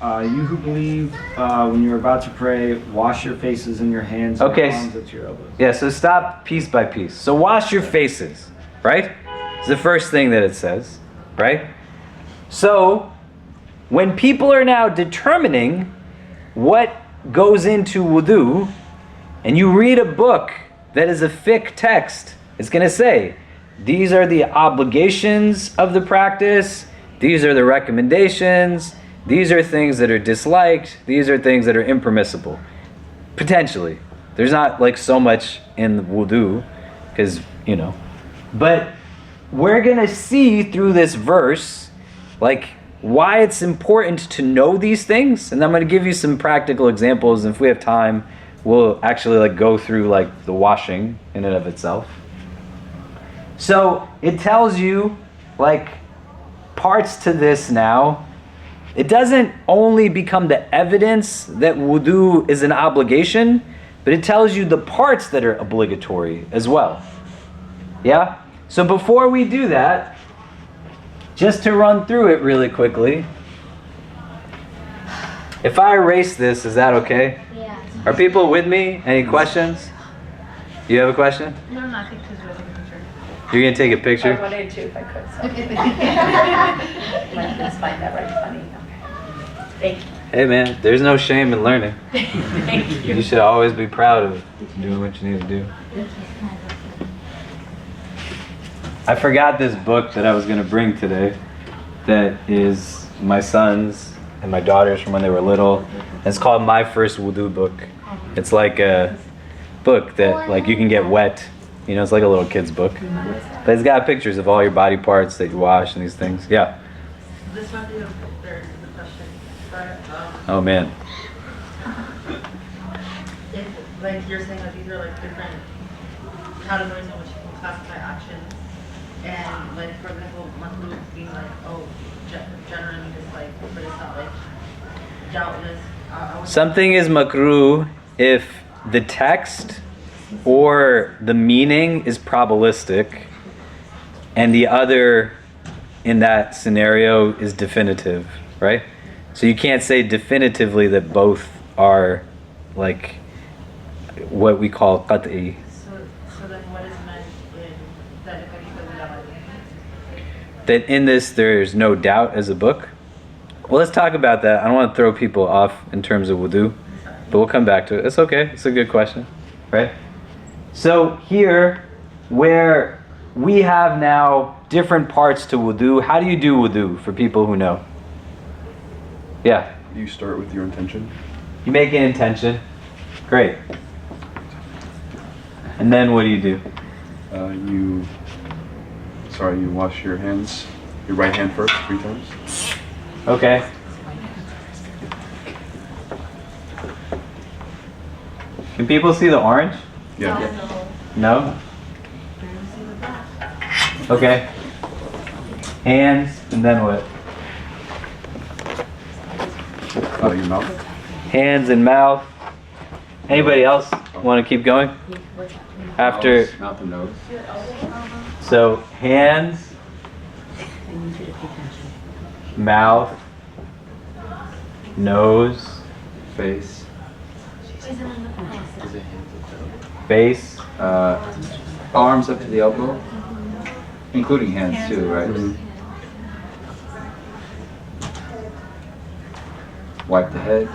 You who believe, when you're about to pray, wash your faces and your hands and Okay. palms at your elbows. Yeah, so stop piece by piece. So wash your faces, right? It's the first thing that it says, right? So when people are now determining what goes into wudu, and you read a book that is a fiqh text, it's going to say, these are the obligations of the practice, these are the recommendations, these are things that are disliked, these are things that are impermissible. Potentially. There's not like so much in the wudu, because, you know. But we're going to see through this verse, like, why it's important to know these things. And I'm going to give you some practical examples. And if we have time, we'll actually like go through like the washing in and of itself. So it tells you like parts to this now. It doesn't only become the evidence that wudu is an obligation, but it tells you the parts that are obligatory as well. Yeah? So before we do that, just to run through it really quickly, if I erase this, is that okay? Yeah. Are people with me? Any questions? You have a question? No, I think she's really concerned. You're going to take a picture? I wanted to if I could. So. My kids find that right funny. Okay. Thank you. Hey man, there's no shame in learning. Thank you. You should always be proud of doing what you need to do. I forgot this book that I was going to bring today that is my son's and my daughter's from when they were little. It's called My First Wudu Book. It's like a book that like you can get wet. You know, it's like a little kid's book. But it's got pictures of all your body parts that you wash and these things. Yeah. This might be the question. But, Oh man. if, like you're saying that these are like different categories in which you can classify actions, and like for example, makruh being like, oh, generally dislike, but it's not like doubtless. Something is makruh if the text or the meaning is probabilistic, and the other in that scenario is definitive, right? So you can't say definitively that both are like what we call qat'i. So then what is meant in that That in this there's no doubt as a book? Well, let's talk about that. I don't want to throw people off in terms of wudu, but we'll come back to it. It's okay. It's a good question, right? So here, where we have now different parts to wudu, how do you do wudu for people who know? Yeah. You start with your intention. You make an intention. Great. And then what do? You wash your hands, your right hand first 3 times. Okay. Can people see the orange? Yeah. No? Okay. Hands, and then what? Your mouth. Hands and mouth. Anybody else want to keep going? After. Mouth and nose. So hands, mouth, nose, Face. face. Arms up to the elbow. Including hands too, right? Wipe the head.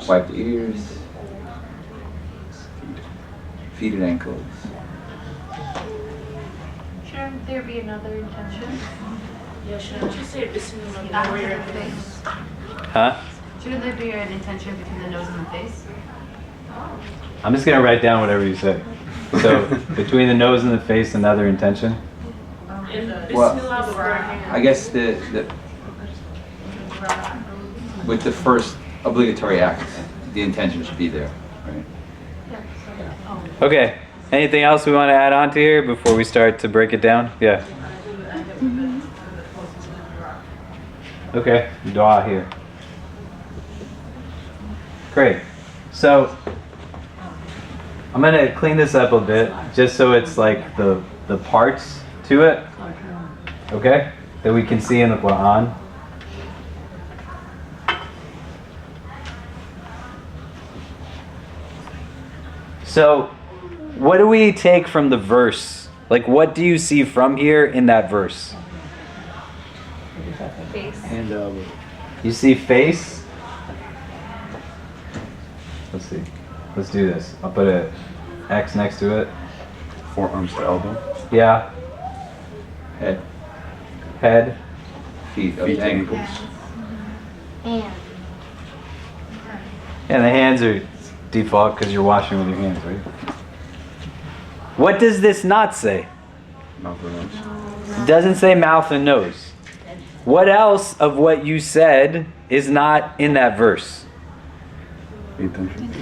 Wipe the ears. Feet and ankles. Shouldn't there be another intention? Yeah, shouldn't you say Bismillah before your face? Huh? Shouldn't there be an intention between the nose and the face? I'm just gonna write down whatever you say. So between the nose and the face, another intention. Well, I guess with the first obligatory act, the intention should be there, right? Okay. Anything else we want to add on to here before we start to break it down? Yeah. Okay. Dua here. Great. So I'm gonna clean this up a bit, just so it's like the parts to it, okay, that we can see in the Quran. So, what do we take from the verse? Like, what do you see from here in that verse? Face. And You see face? Let's see. Let's do this. I'll put a X next to it. Forearms to elbow. Yeah. head. Head. feet, of Feet the and ankles. ankles. And And the hands are default because you're washing with your hands, right? What does this not say? Mouth or nose. It doesn't say mouth and nose. What else of what you said is not in that verse? Intention.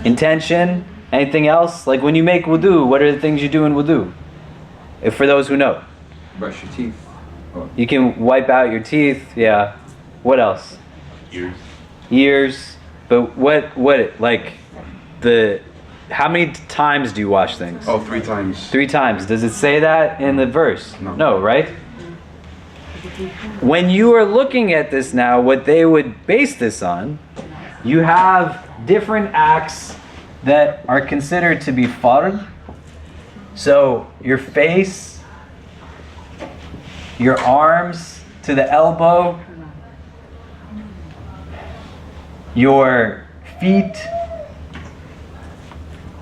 Intention? Anything else? Like when you make wudu, what are the things you do in wudu? If for those who know. Brush your teeth. Oh, You can wipe out your teeth, yeah. What else? Ears. Ears. But how many times do you wash things? Oh, 3 times. 3 times. Does it say that in the verse? No. No, right? When you are looking at this now, what they would base this on, you have different acts that are considered to be fard. So your face, your arms to the elbow, your feet,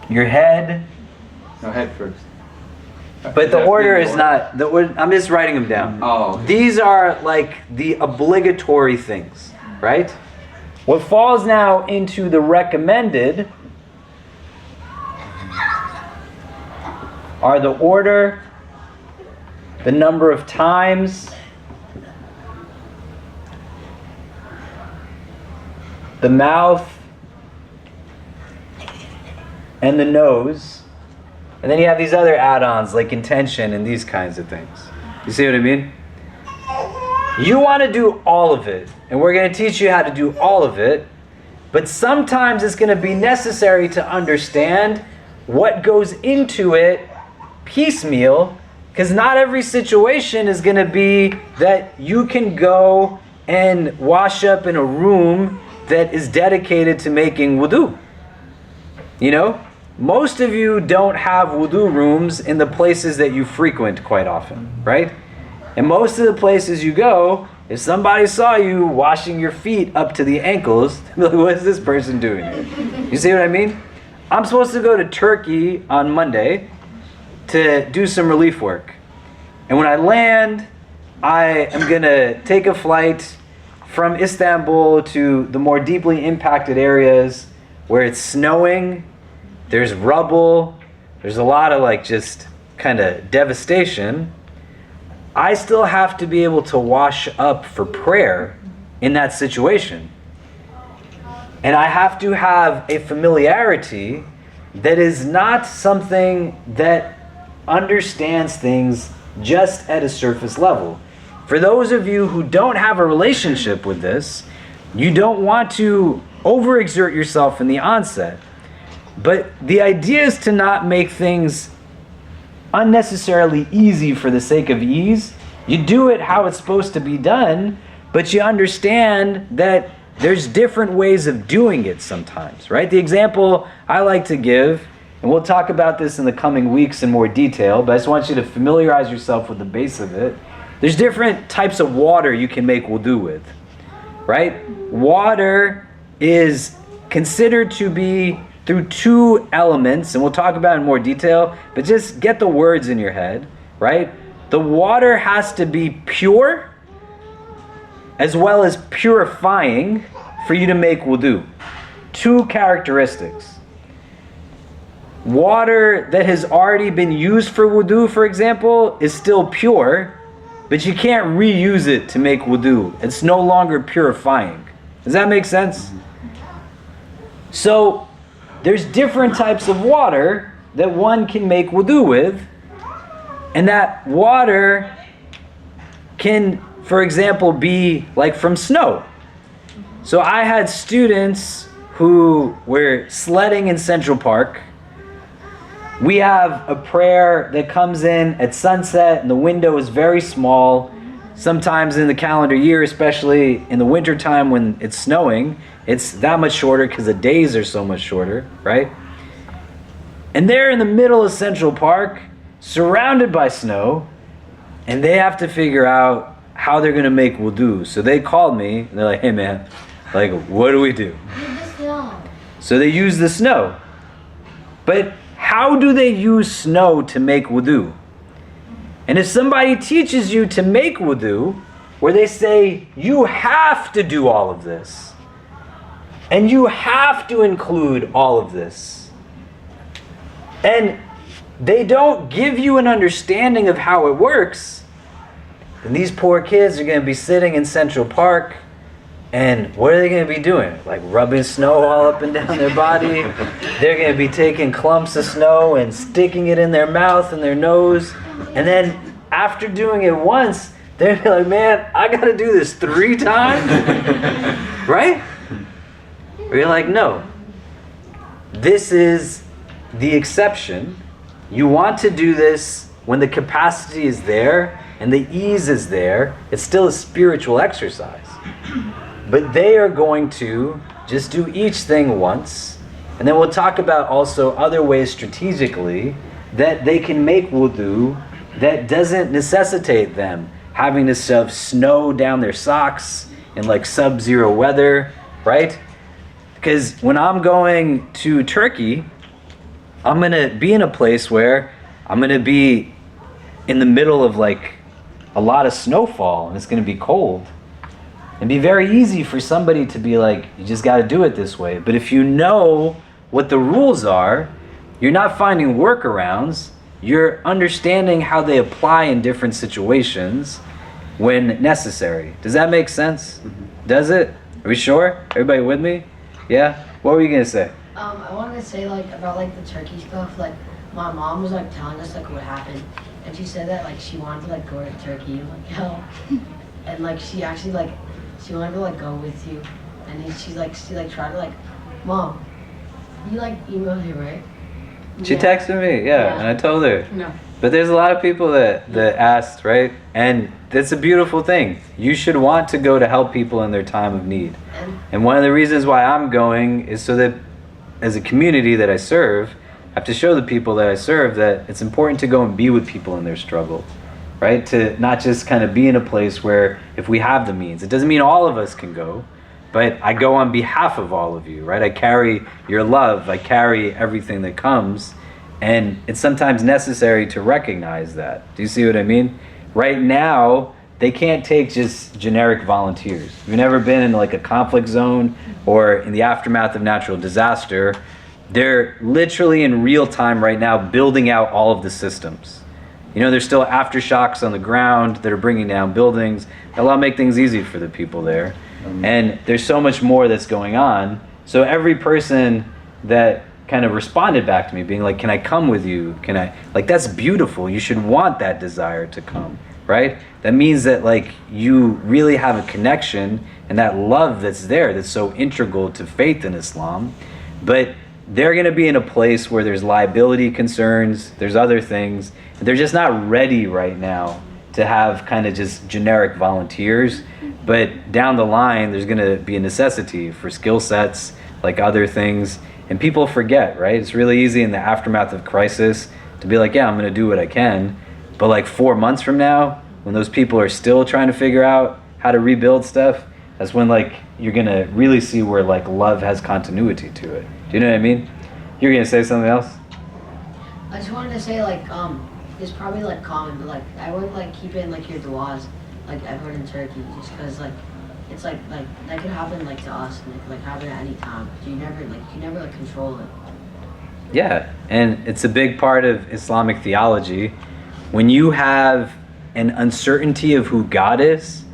your head. no, head first. But the order is not. I'm just writing them down. Oh, okay. These are like the obligatory things, right? What falls now into the recommended are the order, the number of times, the mouth, and the nose. And then you have these other add-ons like intention and these kinds of things. You see what I mean? You want to do all of it, and we're going to teach you how to do all of it, but sometimes it's going to be necessary to understand what goes into it piecemeal, because not every situation is going to be that you can go and wash up in a room that is dedicated to making wudu. You know? Most of you don't have wudu rooms in the places that you frequent quite often, right? And most of the places you go, if somebody saw you washing your feet up to the ankles, they'd be like, what is this person doing here? You see what I mean? I'm supposed to go to Turkey on Monday to do some relief work. And when I land, I am going to take a flight from Istanbul to the more deeply impacted areas where it's snowing. There's rubble, there's a lot of like just kind of devastation. I still have to be able to wash up for prayer in that situation. And I have to have a familiarity that is not something that understands things just at a surface level. For those of you who don't have a relationship with this, you don't want to overexert yourself in the onset. But the idea is to not make things unnecessarily easy for the sake of ease. You do it how it's supposed to be done, but you understand that there's different ways of doing it sometimes, right? The example I like to give, and we'll talk about this in the coming weeks in more detail, but I just want you to familiarize yourself with the base of it. There's different types of water you can make wudu with, right? Water is considered to be through 2 elements, and we'll talk about it in more detail, but just get the words in your head, right? The water has to be pure as well as purifying for you to make wudu. 2 characteristics. Water that has already been used for wudu, for example, is still pure, but you can't reuse it to make wudu. It's no longer purifying. Does that make sense? So, there's different types of water that one can make wudu with, and that water can, for example, be like from snow. So I had students who were sledding in Central Park. We have a prayer that comes in at sunset, and the window is very small. Sometimes in the calendar year, especially in the wintertime when it's snowing, it's that much shorter because the days are so much shorter, right? And they're in the middle of Central Park, surrounded by snow, and they have to figure out how they're going to make wudu. So they called me, and they're like, hey man, like, what do we do? So they use the snow. But how do they use snow to make wudu? And if somebody teaches you to make wudu, where they say, you have to do all of this. And you have to include all of this. And they don't give you an understanding of how it works. And these poor kids are going to be sitting in Central Park, and what are they going to be doing? Like rubbing snow all up and down their body. They're going to be taking clumps of snow and sticking it in their mouth and their nose. And then after doing it once, they're going to be like, man, I got to do this 3 times? Right? Or you're like, no. This is the exception. You want to do this when the capacity is there and the ease is there. It's still a spiritual exercise. But they are going to just do each thing once. And then we'll talk about also other ways strategically that they can make wudu that doesn't necessitate them having to shove snow down their socks in like sub-zero weather, right? Because when I'm going to Turkey, I'm going to be in a place where I'm going to be in the middle of like a lot of snowfall and it's going to be cold. It'd be very easy for somebody to be like, you just got to do it this way. But if you know what the rules are, you're not finding workarounds. You're understanding how they apply in different situations when necessary. Does that make sense? Does it? Are we sure? Everybody with me? Yeah? What were you going to say? I wanted to say like about like the Turkey stuff. Like my mom was like telling us like what happened, and she said that like she wanted to like go to Turkey and like help, and like she actually like she wanted to like go with you, and then she tried to like, Mom, you like emailed her, right? She texted me, yeah, and I told her. No. But there's a lot of people that asked, right? And that's a beautiful thing. You should want to go to help people in their time of need. And one of the reasons why I'm going is so that as a community that I serve, I have to show the people that I serve that it's important to go and be with people in their struggle, right? To not just kind of be in a place where if we have the means, it doesn't mean all of us can go, but I go on behalf of all of you, right? I carry your love, I carry everything that comes, and it's sometimes necessary to recognize that. Do you see what I mean? Right now, they can't take just generic volunteers. If you've never been in like a conflict zone or in the aftermath of natural disaster, they're literally in real time right now building out all of the systems. You know, there's still aftershocks on the ground that are bringing down buildings. That'll make things easy for the people there. And there's so much more that's going on. So every person that kind of responded back to me being like, can I come with you? Can I, like, that's beautiful. You should want that desire to come, right? That means that like you really have a connection and that love that's there that's so integral to faith in Islam. But they're going to be in a place where there's liability concerns, there's other things. They're just not ready right now to have kind of just generic volunteers. But down the line, there's going to be a necessity for skill sets, like other things. And people forget, right? It's really easy in the aftermath of crisis to be like, yeah, I'm going to do what I can. But like 4 months from now, when those people are still trying to figure out how to rebuild stuff, that's when like you're going to really see where like love has continuity to it. Do you know what I mean? You're going to say something else? I just wanted to say like it's probably like common, but like I wouldn't like keep it in like your du'as like everyone in Turkey, just because like it's like that could happen like to us, and it could like happen at any time. You can never like control it. Yeah, and it's a big part of Islamic theology. When you have an uncertainty of who God is,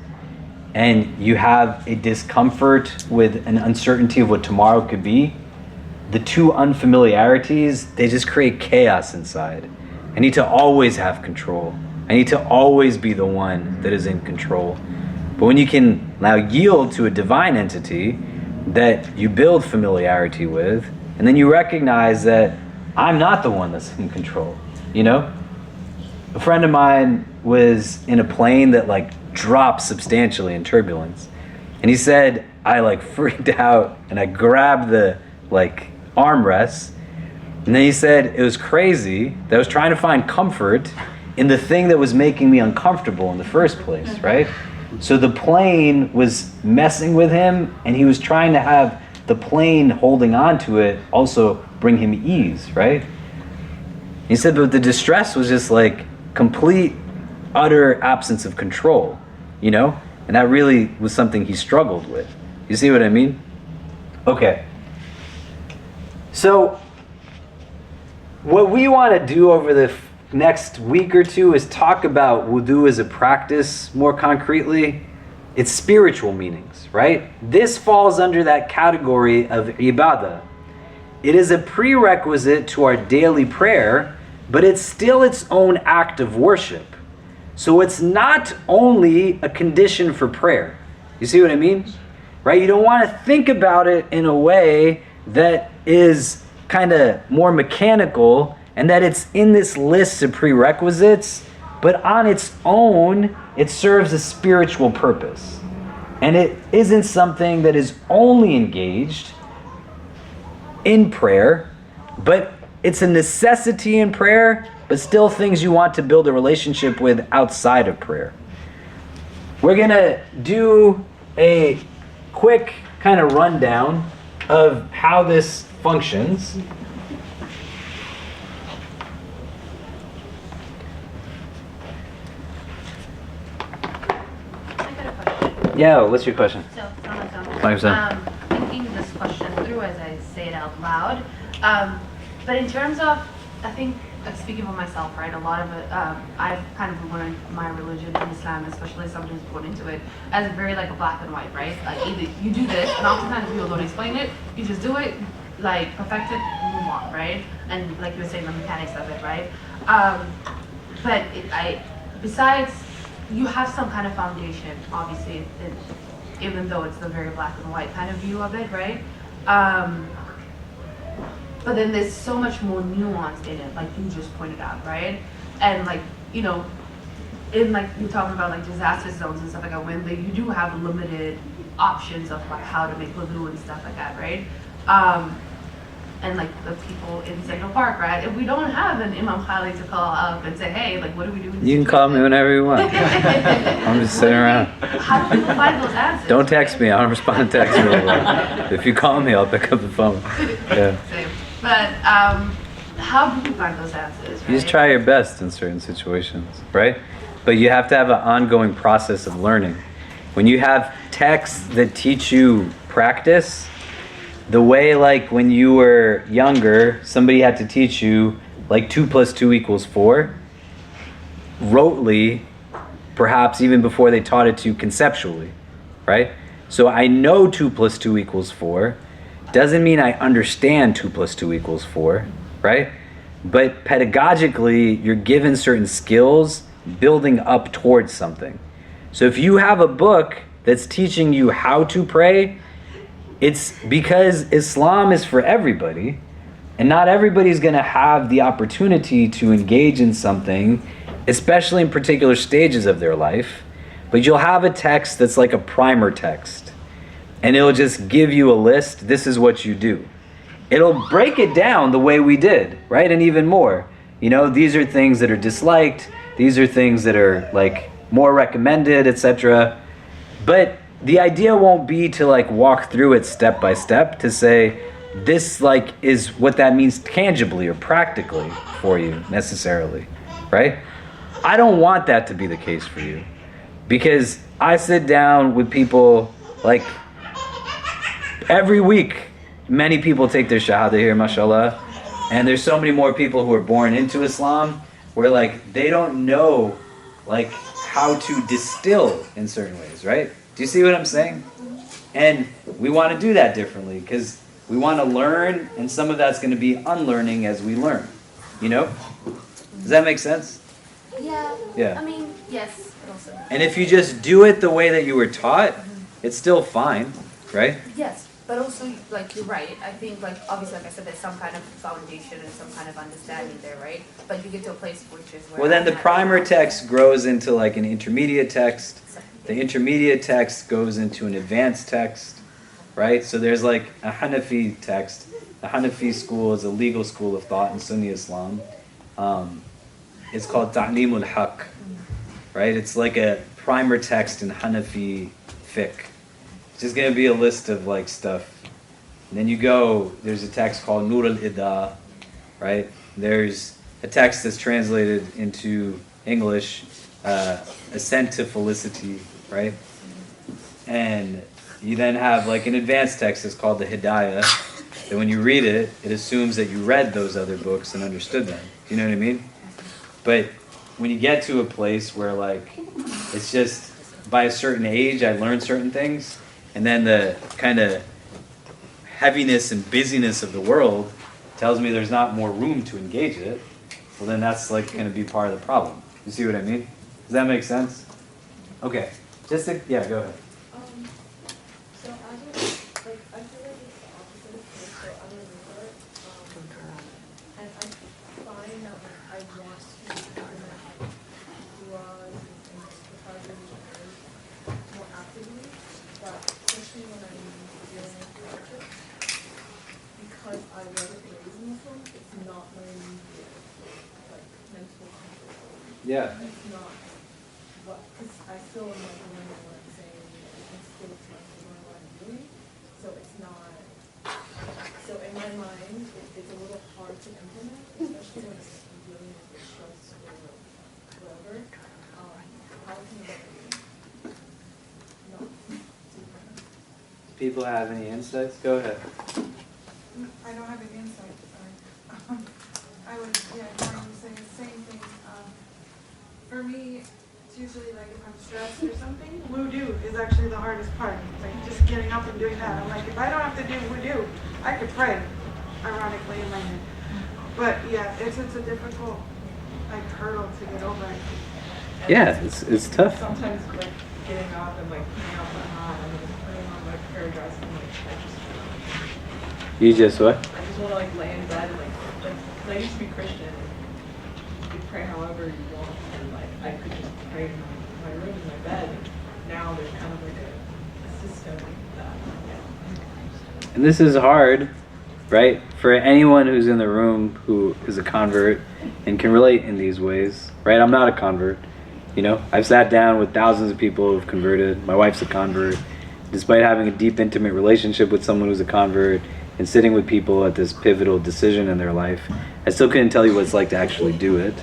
and you have a discomfort with an uncertainty of what tomorrow could be, the two unfamiliarities, they just create chaos inside. I need to always have control. I need to always be the one that is in control. But when you can now yield to a divine entity that you build familiarity with, and then you recognize that I'm not the one that's in control, you know? A friend of mine was in a plane that like dropped substantially in turbulence. And he said, I like freaked out and I grabbed the like armrests. And then he said, it was crazy that I was trying to find comfort in the thing that was making me uncomfortable in the first place, right? So the plane was messing with him, and he was trying to have the plane holding on to it also bring him ease, right? He said, but the distress was just like complete, utter absence of control, you know? And that really was something he struggled with. You see what I mean? Okay. So, what we want to do over the next week or two is talk about wudu as a practice more concretely. Its spiritual meanings, right? This falls under that category of ibadah. It is a prerequisite to our daily prayer, but it's still its own act of worship. So it's not only a condition for prayer. You see what I mean? Right? You don't want to think about it in a way that is kind of more mechanical and that it's in this list of prerequisites, but on its own, it serves a spiritual purpose. And it isn't something that is only engaged in prayer, but it's a necessity in prayer, but still things you want to build a relationship with outside of prayer. We're going to do a quick kind of rundown of how this functions. Yeah, what's your question? So, Thinking this question through as I say it out loud. But in terms of, I think, speaking for myself, right, a lot of it, I've kind of learned my religion in Islam, especially sometimes born into it, as very like a black and white, right? Like either you do this, and oftentimes people don't explain it, you just do it, like perfect it, move on, right? And like you were saying, the mechanics of it, right? But besides, you have some kind of foundation, obviously, even though it's the very black and white kind of view of it, right? But then there's so much more nuance in it, like you just pointed out, right? And like, you know, in like, you're talking about like disaster zones and stuff like that, when you do have limited options of like how to make wudu and stuff like that, right? And like the people in Central Park, right? If we don't have an Imam Khalid to call up and say, hey, like what do we do? You can call me whenever you want. I'm just sitting around. How do people find those answers? Don't text me. I don't respond to texts really well. If you call me, I'll pick up the phone. Yeah. Same. But how do you find those answers? Right? You just try your best in certain situations, right? But you have to have an ongoing process of learning. When you have texts that teach you practice, the way like when you were younger, somebody had to teach you like 2 + 2 = 4, rotely, perhaps even before they taught it to you conceptually, right? So I know 2 + 2 = 4. Doesn't mean I understand 2 + 2 = 4, right? But pedagogically, you're given certain skills building up towards something. So if you have a book that's teaching you how to pray, it's because Islam is for everybody, and not everybody's going to have the opportunity to engage in something, especially in particular stages of their life. But you'll have a text that's like a primer text, and it'll just give you a list. This is what you do. It'll break it down the way we did, right? And even more. You know, these are things that are disliked. These are things that are like more recommended, etc. But the idea won't be to like walk through it step by step to say this like is what that means tangibly or practically for you necessarily, right? I don't want that to be the case for you, because I sit down with people like every week. Many people take their shahada here, mashallah, and there's so many more people who are born into Islam where like they don't know like how to distill in certain ways, right? Do you see what I'm saying? And we want to do that differently because we want to learn, and some of that's going to be unlearning as we learn. You know? Does that make sense? Yeah. Yeah. I mean, yes, but also. And if you just do it the way that you were taught, it's still fine, right? Yes, but also, like, you're right. I think, like, obviously, like I said, there's some kind of foundation and some kind of understanding there, right? But you get to a place which is where... Well, then the primer text grows into, like, an intermediate text. The intermediate text goes into an advanced text, right? So there's, like, a Hanafi text. The Hanafi school is a legal school of thought in Sunni Islam. It's called Ta'limul Haqq, right? It's like a primer text in Hanafi fiqh. It's just going to be a list of like stuff. And then you go, there's a text called Nur al-Ida, right? There's a text that's translated into English, Ascent to Felicity, right? And you then have like an advanced text that's called the Hidayah, that when you read it, it assumes that you read those other books and understood them. You know what I mean? But when you get to a place where like, it's just by a certain age, I learned certain things, and then the kind of heaviness and busyness of the world tells me there's not more room to engage it, well then that's like going to be part of the problem. You see what I mean? Does that make sense? Okay. Yeah, go ahead. So I feel like it's the opposite of this, so I'm a reader, and I find that like I want to implement laws and things because of more actively, but especially when I'm dealing with politics, because I wasn't raised Muslim, it's not my immediate like mental comfort zone. Yeah. It's not what, because I still am like remember what I'm saying and still trying to learn what I'm doing. So it's not, so in my mind, it's a little hard to implement, especially when it's dealing with the stress or whatever. How can I not do that? People have any insights? Go ahead. I don't have any insight, sorry. I was, trying to say the same thing. For me, it's usually like if I'm stressed or something, wudu is actually the hardest part. Like just getting up and doing that. I'm like, if I don't have to do wudu, I could pray, ironically in my head. But yeah, it's a difficult like hurdle to get over. Yeah, it's tough. Sometimes like getting up and like putting out my hand and just putting on like prayer dress and like You just what? I just want to like lay in bed and like cause I used to be Christian. You could pray however you want, and like I could just pray in my room in my bed. And now there's kind of like a system that. And this is hard, right? For anyone who's in the room who is a convert and can relate in these ways, right? I'm not a convert, you know? I've sat down with thousands of people who've converted. My wife's a convert. Despite having a deep, intimate relationship with someone who's a convert and sitting with people at this pivotal decision in their life, I still couldn't tell you what it's like to actually do it.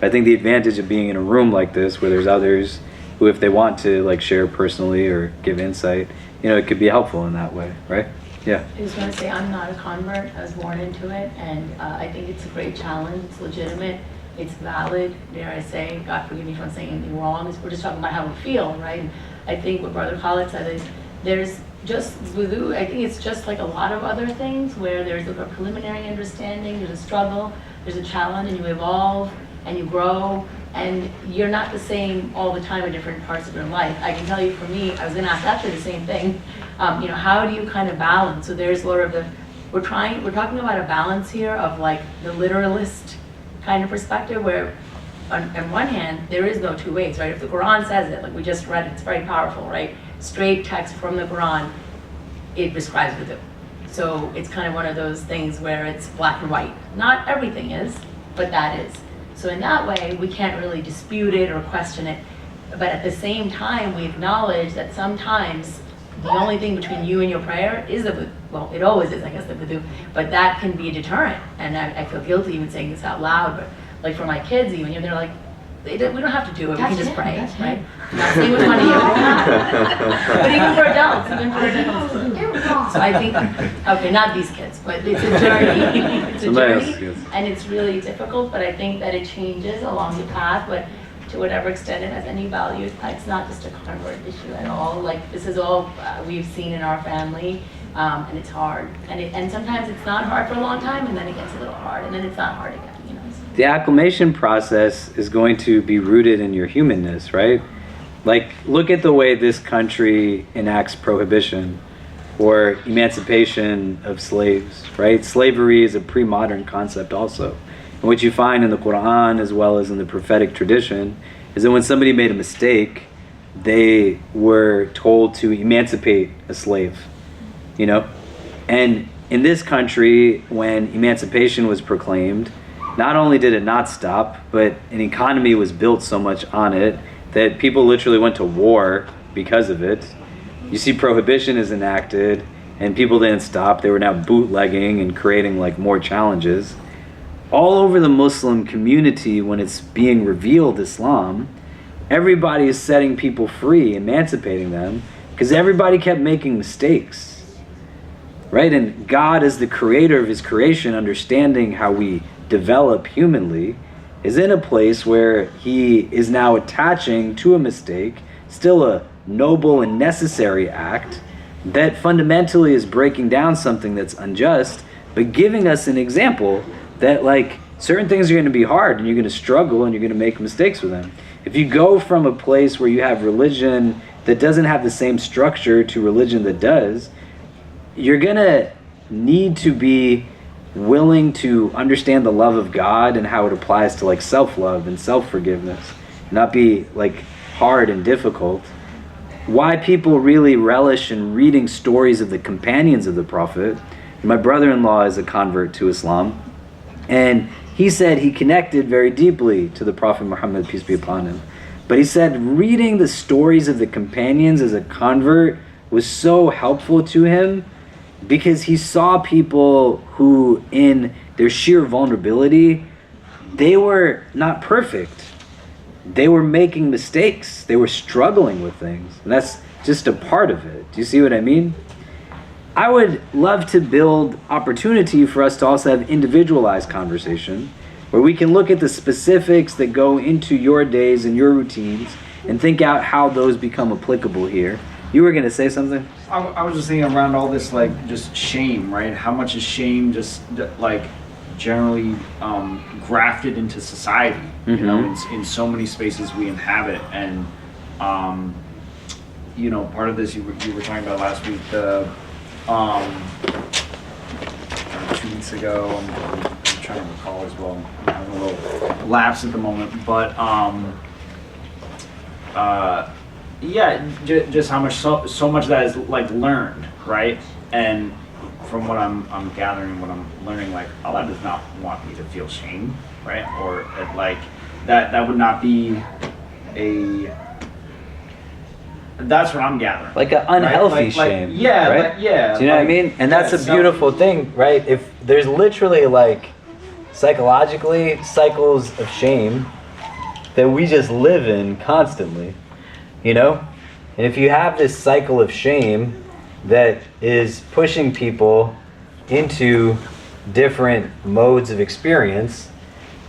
I think the advantage of being in a room like this where there's others who, if they want to like share personally or give insight, you know, it could be helpful in that way, right? Yeah. I just want to say I'm not a convert. I was born into it, and I think it's a great challenge. It's legitimate. It's valid. Dare I say, God forgive me if I'm saying anything wrong. We're just talking about how we feel, right? I think what Brother Khalid said is there's just wudu. I think it's just like a lot of other things where there's a preliminary understanding, there's a struggle, there's a challenge, and you evolve and you grow, and you're not the same all the time in different parts of your life. I can tell you for me, I was going to ask actually the same thing. You know, how do you kind of balance? So there's sort of we're talking about a balance here of like the literalist kind of perspective where on one hand, there is no two ways, right? If the Quran says it, like we just read, it's very powerful, right? Straight text from the Quran, it prescribes wudu. So it's kind of one of those things where it's black and white. Not everything is, but that is. So in that way, we can't really dispute it or question it. But at the same time, we acknowledge that sometimes the only thing between you and your prayer is the wudu. Well, it always is, I guess, the wudu. But that can be a deterrent. And I feel guilty even saying this out loud, but like for my kids even, they're like, we don't have to do it, we can just pray, right? I'm not saying which one of you. But even for adults. So I think, okay, not these kids, but it's a journey. It's a journey, and it's really difficult, but I think that it changes along the path, but to whatever extent it has any value, it's not just a convert issue at all. Like, this is all we've seen in our family, and it's hard. And sometimes it's not hard for a long time, and then it gets a little hard, and then it's not hard again. The acclimation process is going to be rooted in your humanness, right? Like, look at the way this country enacts prohibition or emancipation of slaves, right? Slavery is a pre-modern concept also. And what you find in the Quran as well as in the prophetic tradition is that when somebody made a mistake, they were told to emancipate a slave, you know? And in this country, when emancipation was proclaimed, not only did it not stop, but an economy was built so much on it that people literally went to war because of it. You see prohibition is enacted and people didn't stop. They were now bootlegging and creating like more challenges. All over the Muslim community, when it's being revealed Islam, everybody is setting people free, emancipating them, because everybody kept making mistakes, right? And God, as the creator of his creation, understanding how we develop humanly, is in a place where he is now attaching to a mistake, still a noble and necessary act, that fundamentally is breaking down something that's unjust, but giving us an example that, like, certain things are going to be hard and you're going to struggle and you're going to make mistakes with them. If you go from a place where you have religion that doesn't have the same structure to religion that does, you're going to need to be willing to understand the love of God and how it applies to, like, self-love and self-forgiveness, not be, like, hard and difficult. Why people really relish in reading stories of the companions of the Prophet. My brother-in-law is a convert to Islam, and he said he connected very deeply to the Prophet Muhammad, peace be upon him. But he said reading the stories of the companions as a convert was so helpful to him, because he saw people who, in their sheer vulnerability, they were not perfect. They were making mistakes. They were struggling with things. And that's just a part of it. Do you see what I mean? I would love to build opportunity for us to also have individualized conversation, where we can look at the specifics that go into your days and your routines and think out how those become applicable here. You were going to say something? I was just thinking around all this, like, just shame, right? How much is shame just, like, generally grafted into society, you know, in so many spaces we inhabit. And, you know, part of this you were talking about last week, the 2 weeks ago, I'm trying to recall as well. I'm having a little lapse at the moment, but yeah, just how much so much of that is, like, learned, right? And from what I'm gathering, what I'm learning, like, Allah does not want me to feel shame, right? Or like that would not be a. That's what I'm gathering. Like an unhealthy right? shame. Yeah, right? yeah. Do you know what I mean? And that's a beautiful thing, right? If there's literally, like, psychologically cycles of shame that we just live in constantly, you know? And if you have this cycle of shame that is pushing people into different modes of experience,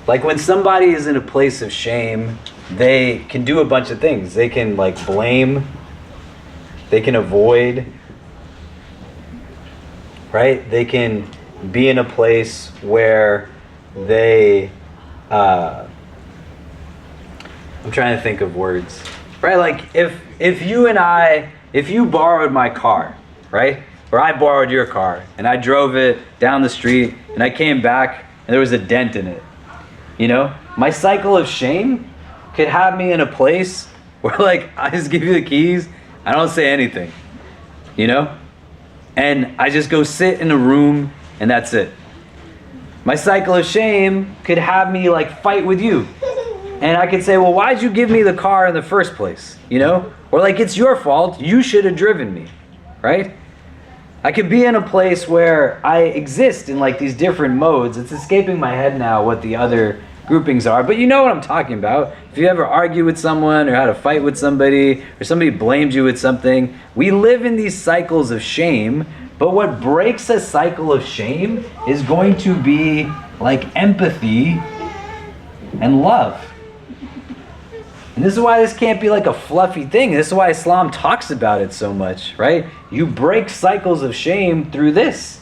like when somebody is in a place of shame, they can do a bunch of things. They can, like, blame, they can avoid, right? They can be in a place where they, I'm trying to think of words, right? Like if you borrowed my car, right? Or I borrowed your car and I drove it down the street and I came back and there was a dent in it, you know? My cycle of shame could have me in a place where, like, I just give you the keys, I don't say anything, you know? And I just go sit in a room and that's it. My cycle of shame could have me, like, fight with you. And I could say, well, why'd you give me the car in the first place, you know? Or, like, it's your fault, you should have driven me, right? I could be in a place where I exist in, like, these different modes. It's escaping my head now what the other groupings are, but you know what I'm talking about. If you ever argue with someone or had a fight with somebody or somebody blamed you with something, we live in these cycles of shame, but what breaks a cycle of shame is going to be, like, empathy and love. And this is why this can't be like a fluffy thing. This is why Islam talks about it so much, right? You break cycles of shame through this.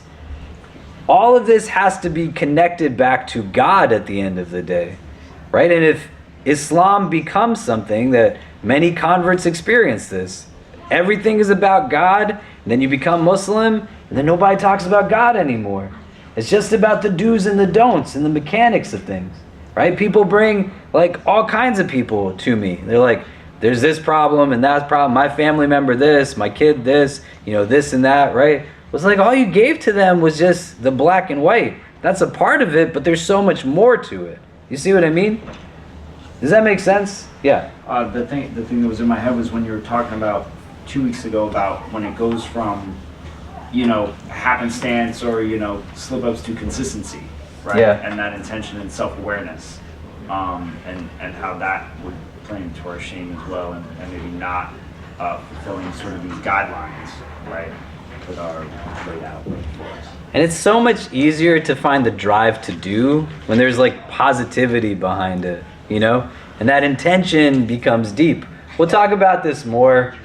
All of this has to be connected back to God at the end of the day, right? And if Islam becomes something that many converts experience this, everything is about God, and then you become Muslim, and then nobody talks about God anymore. It's just about the do's and the don'ts and the mechanics of things, right? People bring, like, all kinds of people to me. They're like, there's this problem and that problem, my family member this, my kid this, you know, this and that, right? It was like all you gave to them was just the black and white. That's a part of it, but there's so much more to it. You see what I mean? Does that make sense? Yeah. The thing that was in my head was when you were talking about 2 weeks ago about when it goes from, you know, happenstance or, you know, slip-ups to consistency, right? Yeah. And that intention and self-awareness, and how that would play into our shame as well, and maybe not fulfilling sort of these guidelines, right, that are laid out for us. And it's so much easier to find the drive to do when there's like positivity behind it, you know? And that intention becomes deep. We'll talk about this more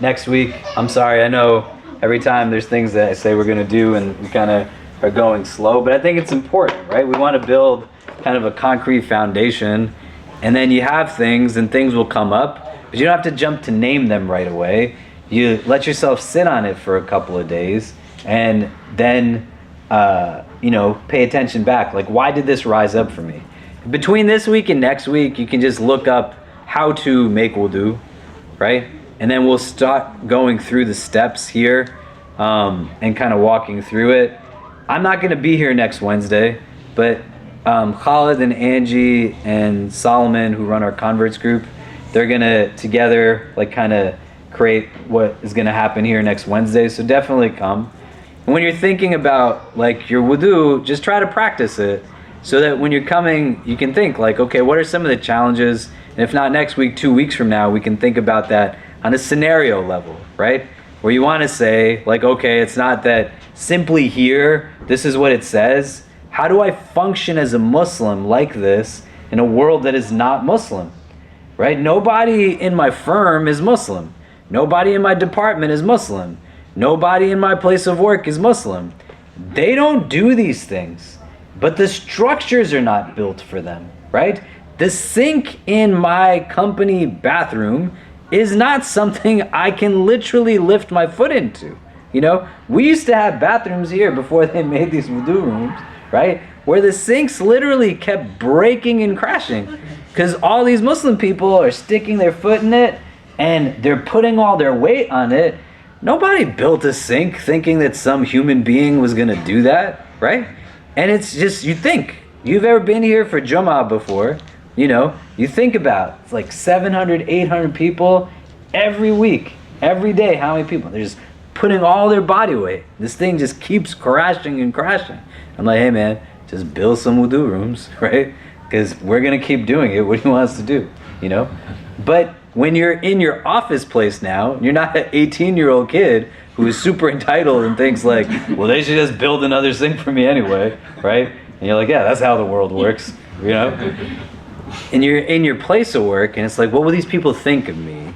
next week. I'm sorry, I know every time there's things that I say we're gonna do and we kind of are going slow, but I think it's important, right? We want to build kind of a concrete foundation, and then you have things and things will come up, but you don't have to jump to name them right away. You let yourself sit on it for a couple of days and then pay attention back. Like, why did this rise up for me? Between this week and next week, you can just look up how to make wudu, right? And then we'll start going through the steps here and kind of walking through it. I'm not going to be here next Wednesday, but Khalid and Angie and Solomon, who run our converts group, they're going to together like kind of create what is going to happen here next Wednesday. So definitely come. And when you're thinking about like your wudu, just try to practice it so that when you're coming, you can think like, okay, what are some of the challenges? And if not next week, 2 weeks from now, we can think about that on a scenario level, right? Where you want to say like, okay, it's not that simply here, this is what it says. How do I function as a Muslim like this in a world that is not Muslim, right? Nobody in my firm is Muslim. Nobody in my department is Muslim. Nobody in my place of work is Muslim. They don't do these things, but the structures are not built for them, right? The sink in my company bathroom is not something I can literally lift my foot into. You know, we used to have bathrooms here before they made these wudu rooms, right? Where the sinks literally kept breaking and crashing because all these Muslim people are sticking their foot in it and they're putting all their weight on it. Nobody built a sink thinking that some human being was gonna do that, right? And it's just, you think, you've ever been here for Jummah before, you know, you think about, it's like 700, 800 people every week, every day, how many people? They're just putting all their body weight. This thing just keeps crashing and crashing. I'm like, hey man, just build some wudu rooms, right? Because we're gonna keep doing it. What do you want us to do, you know? But when you're in your office place now, you're not an 18-year-old kid who is super entitled and thinks like, well, they should just build another sink for me anyway, right? And you're like, yeah, that's how the world works, you know? And you're in your place of work and it's like, what will these people think of me?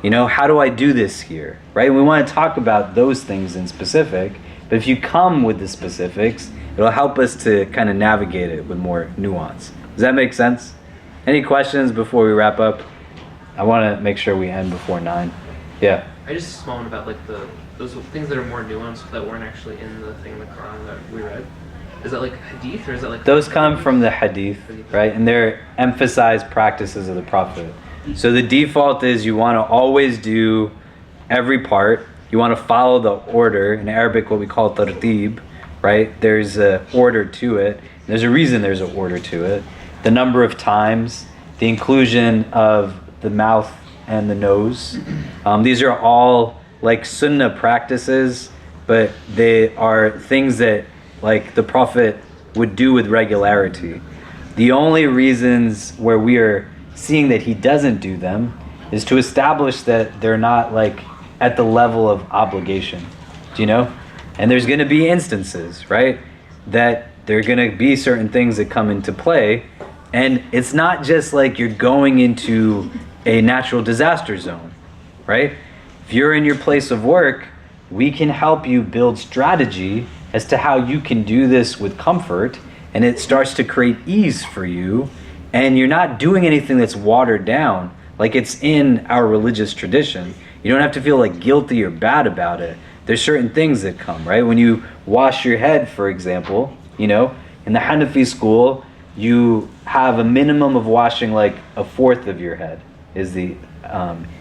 You know, how do I do this here, right? We want to talk about those things in specific, but if you come with the specifics, it'll help us to kind of navigate it with more nuance. Does that make sense? Any questions before we wrap up? I want to make sure we end before 9. Yeah. I just small one about like those things that are more nuanced that weren't actually in the thing in the Quran that we read. Is that like hadith or is that like... Those come from the hadith, right? And they're emphasized practices of the Prophet. So the default is you want to always do every part. You want to follow the order. In Arabic, what we call tartib, right? There's an order to it. There's a reason there's an order to it. The number of times, the inclusion of the mouth and the nose. These are all like sunnah practices, but they are things that like the Prophet would do with regularity. The only reasons where we are seeing that he doesn't do them is to establish that they're not like at the level of obligation, do you know? And there's going to be instances, right, that there are going to be certain things that come into play, and it's not just like you're going into a natural disaster zone, right? If you're in your place of work, we can help you build strategy as to how you can do this with comfort, and it starts to create ease for you, and you're not doing anything that's watered down like it's in our religious tradition. You don't have to feel like guilty or bad about it. There's certain things that come, right? When you wash your head, for example, you know, in the Hanafi school, you have a minimum of washing like a fourth of your head is the,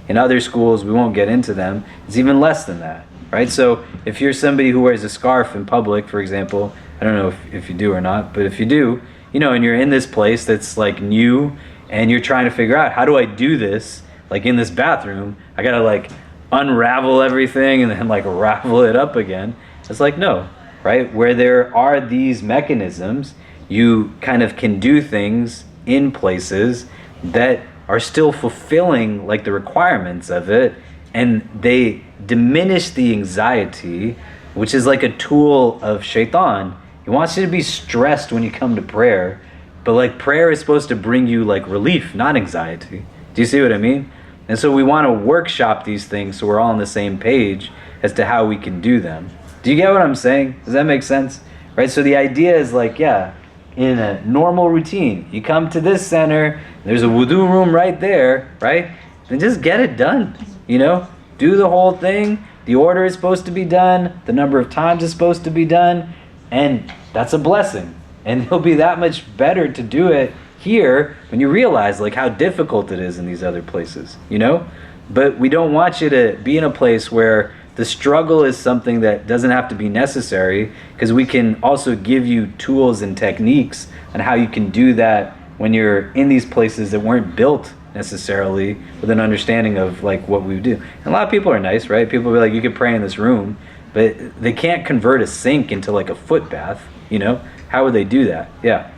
in other schools, we won't get into them, it's even less than that, right? So if you're somebody who wears a scarf in public, for example, I don't know if you do or not, but if you do, you know, and you're in this place that's like new and you're trying to figure out, how do I do this? Like in this bathroom, I gotta like unravel everything and then like ravel it up again. It's like, no, right? Where there are these mechanisms, you kind of can do things in places that are still fulfilling like the requirements of it, and they diminish the anxiety, which is like a tool of shaitan. He wants you to be stressed when you come to prayer, but like prayer is supposed to bring you like relief, not anxiety. Do you see what I mean? And so we want to workshop these things so we're all on the same page as to how we can do them. Do you get what I'm saying? Does that make sense? Right? So the idea is like, yeah, in a normal routine, you come to this center, there's a wudu room right there, right? Then just get it done, you know? Do the whole thing. The order is supposed to be done. The number of times is supposed to be done. And that's a blessing. And it'll be that much better to do it here when you realize like how difficult it is in these other places, you know? But we don't want you to be in a place where the struggle is something that doesn't have to be necessary, because we can also give you tools and techniques on how you can do that when you're in these places that weren't built necessarily with an understanding of like what we do. And a lot of people are nice, right? People be like, you can pray in this room, but they can't convert a sink into like a foot bath, you know? How would they do that? Yeah.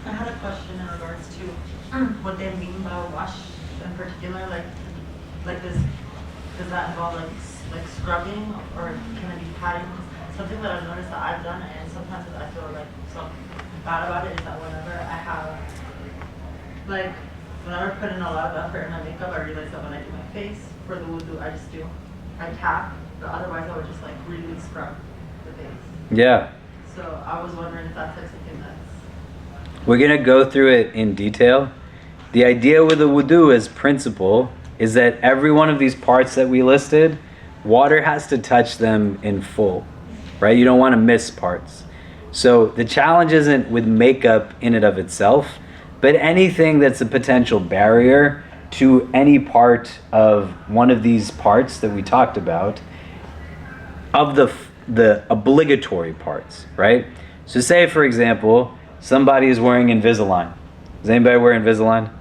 I had a question in regards to what they mean by wash in particular. Like does that involve like scrubbing, or can it be patting? Something that I've noticed that I've done, and sometimes I feel like so bad about it, is that whenever I have whenever I put in a lot of effort in my makeup, I realize that when I do my face for the wudu, I tap, but otherwise I would just like really scrub the face. Yeah. So I was wondering if that's like something that's... We're going to go through it in detail. The idea with the wudu as principle is that every one of these parts that we listed, water has to touch them in full, right? You don't want to miss parts. So the challenge isn't with makeup in and of itself, but anything that's a potential barrier to any part of one of these parts that we talked about, of the obligatory parts, right? So say, for example, somebody is wearing Invisalign. Does anybody wear Invisalign?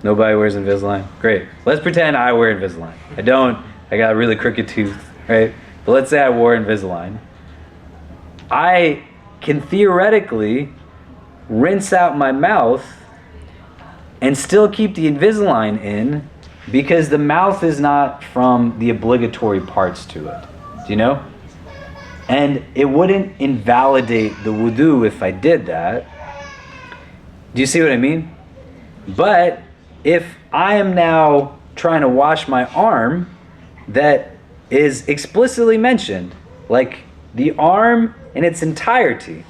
Nobody wears Invisalign? Great. Let's pretend I wear Invisalign. I don't. I got a really crooked tooth, right? But let's say I wore Invisalign. I can theoretically rinse out my mouth and still keep the Invisalign in, because the mouth is not from the obligatory parts to it. Do you know? And it wouldn't invalidate the wudu if I did that. Do you see what I mean? But if I am now trying to wash my arm, that is explicitly mentioned, like the arm in its entirety.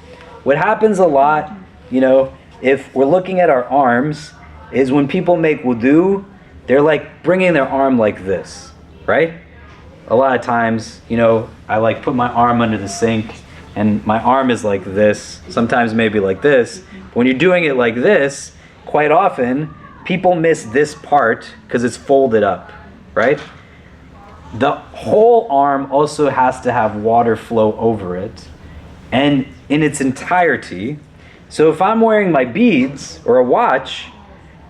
What happens a lot, you know, if we're looking at our arms, is when people make wudu, they're like bringing their arm like this, right? A lot of times, you know, I like put my arm under the sink and my arm is like this, sometimes maybe like this. But when you're doing it like this, quite often people miss this part because it's folded up, right? The whole arm also has to have water flow over it, and in its entirety. So if I'm wearing my beads or a watch,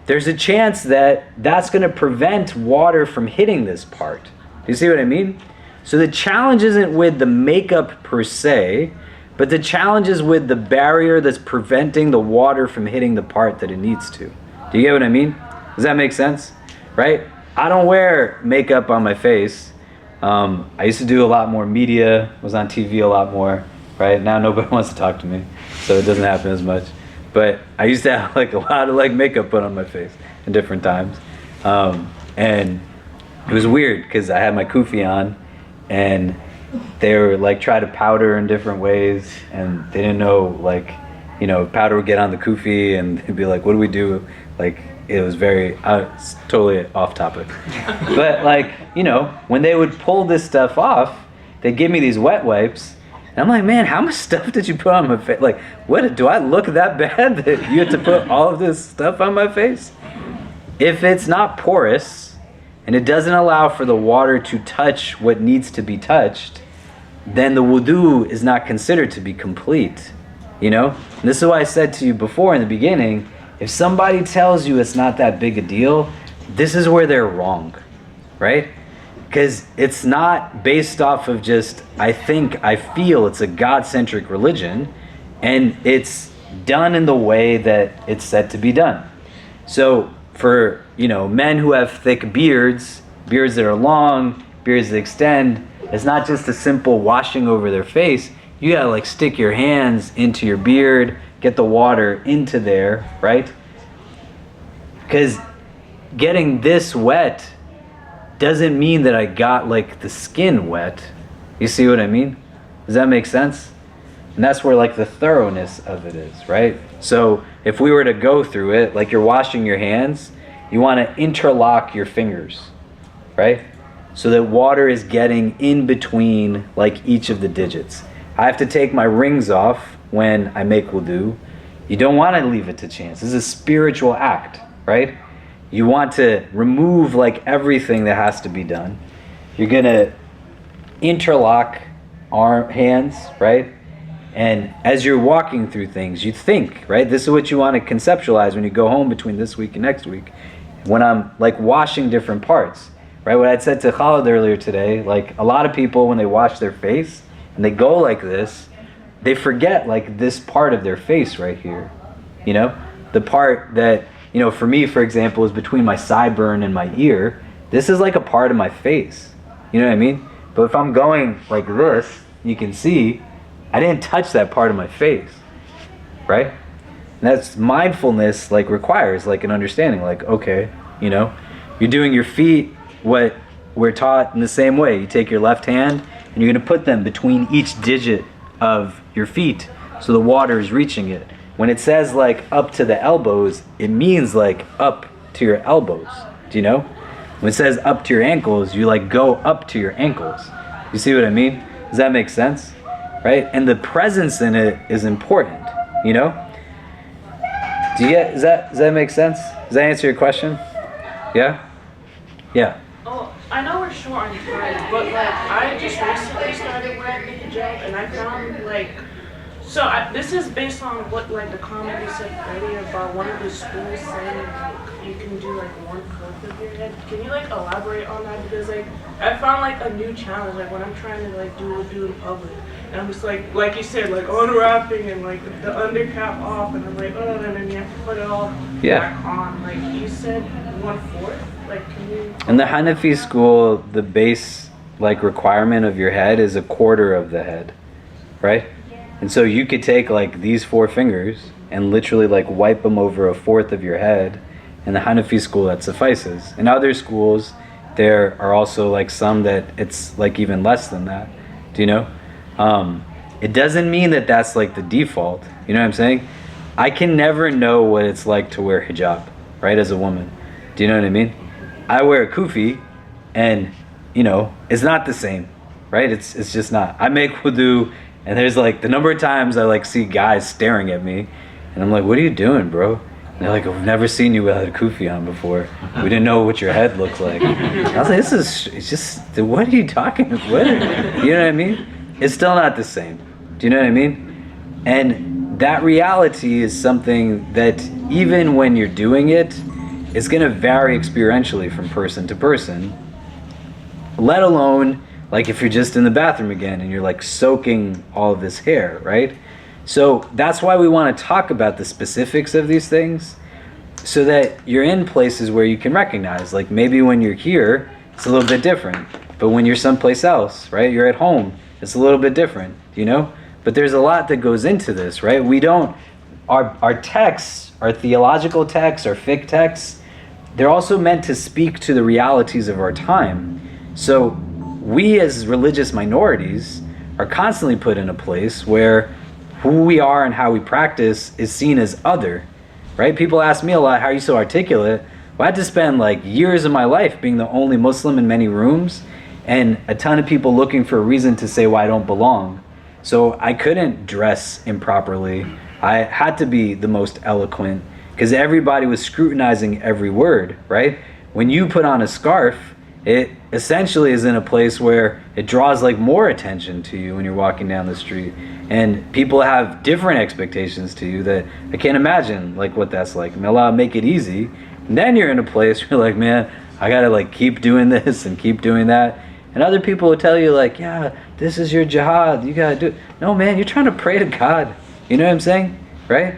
there's a chance that that's going to prevent water from hitting this part. Do you see what I mean? So the challenge isn't with the makeup per se, but the challenge is with the barrier that's preventing the water from hitting the part that it needs to. Do you get what I mean? Does that make sense? Right? I don't wear makeup on my face. I used to do a lot more media, was on TV a lot more, right? Now nobody wants to talk to me, so it doesn't happen as much. But I used to have like a lot of like makeup put on my face in different times. And it was weird because I had my kufi on and they were like try to powder in different ways, and they didn't know, like, you know, powder would get on the kufi and they'd be like, what do we do? Like, it was very, it's totally off topic. But like, you know, when they would pull this stuff off, they'd give me these wet wipes. And I'm like, man, how much stuff did you put on my face? Like, what, do I look that bad that you had to put all of this stuff on my face? If it's not porous and it doesn't allow for the water to touch what needs to be touched, then the wudu is not considered to be complete. You know? And this is why I said to you before in the beginning, if somebody tells you it's not that big a deal, this is where they're wrong, right? Because it's not based off of just, I think, I feel. It's a God-centric religion, and it's done in the way that it's said to be done. So for, you know, men who have thick beards, beards that are long, beards that extend. It's not just a simple washing over their face. You gotta like stick your hands into your beard, get the water into there, right? Because getting this wet doesn't mean that I got like the skin wet. You see what I mean? Does that make sense? And that's where like the thoroughness of it is, right? So if we were to go through it, like you're washing your hands, you want to interlock your fingers, right? So that water is getting in between like each of the digits. I have to take my rings off when I make wudu. You don't want to leave it to chance. This is a spiritual act, right? You want to remove like everything that has to be done. You're going to interlock hands, right? And as you're walking through things, you think, right? This is what you want to conceptualize when you go home between this week and next week. When I'm like washing different parts, right? What I'd said to Khalid earlier today, like a lot of people when they wash their face and they go like this, they forget like this part of their face right here. You know? The part that, you know, for me, for example, is between my sideburn and my ear. This is like a part of my face. You know what I mean? But if I'm going like this, you can see I didn't touch that part of my face, right? And that's mindfulness, like requires like an understanding, like, okay, you know, you're doing your feet what we're taught in the same way. You take your left hand and you're going to put them between each digit of your feet so the water is reaching it. When it says like up to the elbows, it means like up to your elbows. Do you know? When it says up to your ankles, you like go up to your ankles. You see what I mean? Does that make sense? Right? And the presence in it is important, you know? Do you get, does that make sense? Does that answer your question? Yeah? Yeah. Oh, I know we're short on time, but like I just recently started wearing the hijab and I found like, so this is based on what like the comment you said earlier about one of the schools saying like you can do like 1/4 of your head. Can you like elaborate on that? Because like I found like a new challenge like when I'm trying to like do in public. And I'm just like you said, like unwrapping and like the undercap off, and I'm like, oh, and then you have to put it all back on. Like you said, 1/4. Like, can you? In the Hanafi school, the base like requirement of your head is 1/4 of the head, right? And so you could take like these 4 fingers and literally like wipe them over 1/4 of your head. In the Hanafi school, that suffices. In other schools, there are also like some that it's like even less than that. Do you know? It doesn't mean that that's like the default. You know what I'm saying? I can never know what it's like to wear hijab, right, as a woman. Do you know what I mean? I wear a kufi, and, you know, it's not the same, right? It's just not. I make wudu, and there's like the number of times I like see guys staring at me, and I'm like, what are you doing, bro? And they're like, I've never seen you without a kufi on before. We didn't know what your head looked like. I was like, it's just, what are you talking about? You know what I mean? It's still not the same. Do you know what I mean? And that reality is something that even when you're doing it, it's going to vary experientially from person to person. Let alone, like if you're just in the bathroom again and you're like soaking all of this hair, right? So that's why we want to talk about the specifics of these things so that you're in places where you can recognize, like maybe when you're here, it's a little bit different. But when you're someplace else, right? You're at home. It's a little bit different, you know? But there's a lot that goes into this, right? We don't, our texts, our theological texts, our fiqh texts, they're also meant to speak to the realities of our time. So we as religious minorities are constantly put in a place where who we are and how we practice is seen as other, right? People ask me a lot, how are you so articulate? Well, I had to spend like years of my life being the only Muslim in many rooms, and a ton of people looking for a reason to say why I don't belong. So I couldn't dress improperly. I had to be the most eloquent because everybody was scrutinizing every word, right? When you put on a scarf, it essentially is in a place where it draws like more attention to you when you're walking down the street. And people have different expectations to you that I can't imagine like what that's like. May Allah make it easy. And then you're in a place where you're like, man, I gotta like keep doing this and keep doing that. And other people will tell you like, yeah, this is your jihad, you gotta do it. No man, you're trying to pray to God. You know what I'm saying? Right?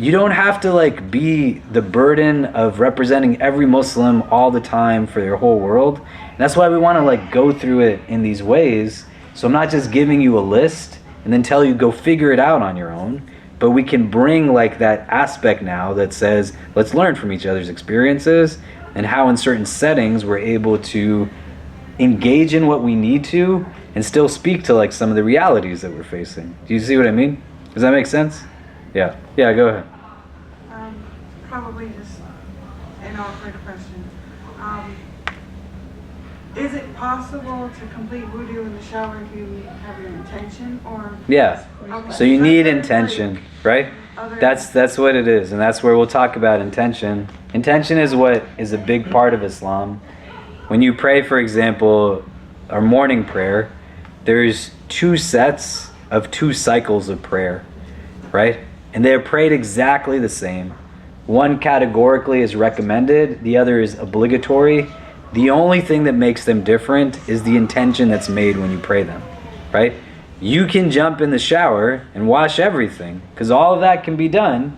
you don't have to like be the burden of representing every Muslim all the time for your whole world. And that's why we want to like go through it in these ways. So I'm not just giving you a list and then tell you go figure it out on your own, but we can bring like that aspect now that says, let's learn from each other's experiences and how in certain settings we're able to engage in what we need to and still speak to like some of the realities that we're facing. Do you see what I mean? Does that make sense? Yeah. Yeah, go ahead. Probably just an awkward question. Is it possible to complete wudu in the shower if you have your intention, or? Yeah. Okay. So you need intention, right? That's what it is, and that's where we'll talk about intention. Intention is what is a big part of Islam. When you pray, for example, our morning prayer, there's 2 sets of 2 cycles of prayer, right? And they're prayed exactly the same. One categorically is recommended, the other is obligatory. The only thing that makes them different is the intention that's made when you pray them, right? You can jump in the shower and wash everything, because all of that can be done,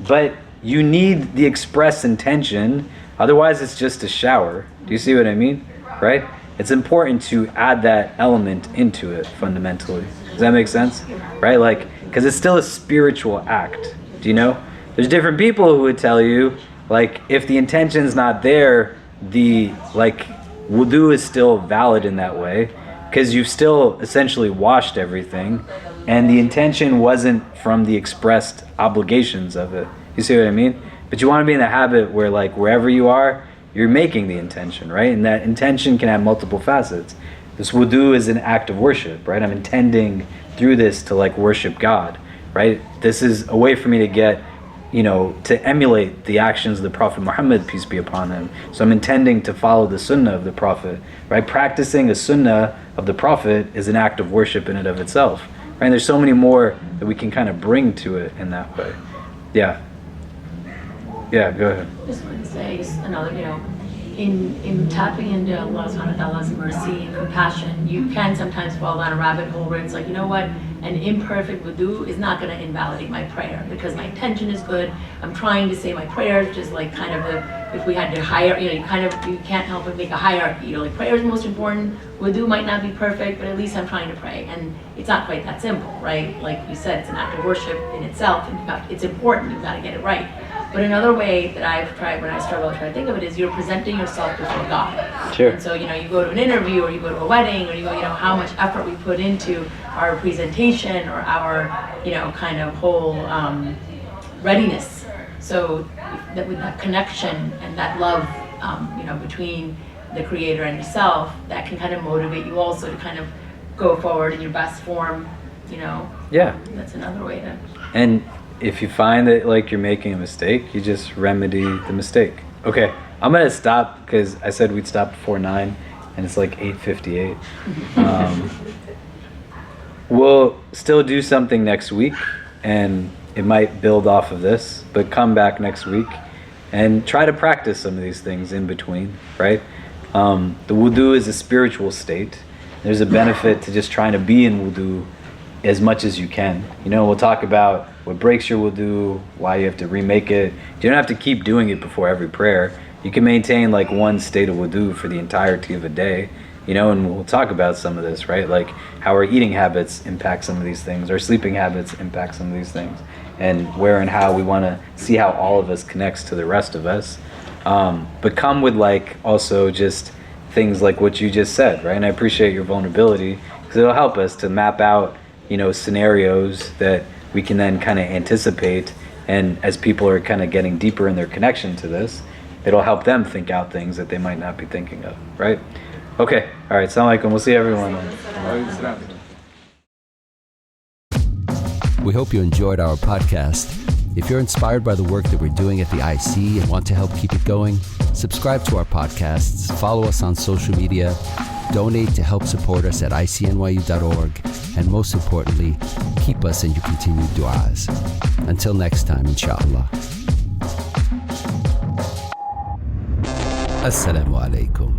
but you need the express intention, otherwise it's just a shower. Do you see what I mean? Right? It's important to add that element into it fundamentally. Does that make sense? Right? Like, because it's still a spiritual act. Do you know? There's different people who would tell you, like, if the intention's not there, the like wudu is still valid in that way, because you've still essentially washed everything, and the intention wasn't from the expressed obligations of it. You see what I mean? But you want to be in the habit where, like, wherever you are, you're making the intention, right? And that intention can have multiple facets. This wudu is an act of worship, right? I'm intending through this to like worship God, right? This is a way for me to get, to emulate the actions of the Prophet Muhammad, peace be upon him. So I'm intending to follow the sunnah of the Prophet, right? Practicing a sunnah of the Prophet is an act of worship in and of itself, right? And there's so many more that we can kind of bring to it in that way. Yeah. Yeah, go ahead. Just wanted to say another, in tapping into Allah subhanahu wa ta'ala's mercy and compassion, you can sometimes fall down a rabbit hole where it's like, you know what, an imperfect wudu is not going to invalidate my prayer because my intention is good. I'm trying to say my prayers, just like kind of if we had to hire, you can't help but make a hierarchy. Like prayer is most important, wudu might not be perfect, but at least I'm trying to pray. And it's not quite that simple, right? Like you said, it's an act of worship in itself. In fact, it's important, you've got to get it right. But another way that I've tried when I struggle to try to think of it is you're presenting yourself before God. Sure. And so, you go to an interview or you go to a wedding or you go, how much effort we put into our presentation or our, kind of whole readiness. So that with that connection and that love, between the creator and yourself, that can kind of motivate you also to kind of go forward in your best form, Yeah. That's another way to... And if you find that like you're making a mistake, you just remedy the mistake. Okay, I'm gonna stop because I said we'd stop before 9 and it's like 8:58. We'll still do something next week and it might build off of this, but come back next week and try to practice some of these things in between, right? The wudu is a spiritual state. There's a benefit to just trying to be in wudu as much as you can. We'll talk about what breaks your wudu, why you have to remake it. You don't have to keep doing it before every prayer. You can maintain like one state of wudu for the entirety of a day, and we'll talk about some of this, right? Like how our eating habits impact some of these things, our sleeping habits impact some of these things, and where and how we want to see how all of us connects to the rest of us. But come with like also just things like what you just said, right? And I appreciate your vulnerability because it'll help us to map out scenarios that we can then kind of anticipate, and as people are kind of getting deeper in their connection to this, it'll help them think out things that they might not be thinking of, right? Okay, all right, assalamu alaikum, we'll see everyone. We hope you enjoyed our podcast. If you're inspired by the work that we're doing at the IC and want to help keep it going, subscribe to our podcasts, follow us on social media, donate to help support us at ICNYU.org, and most importantly, keep us in your continued du'as. Until next time, inshallah. Assalamu alaikum.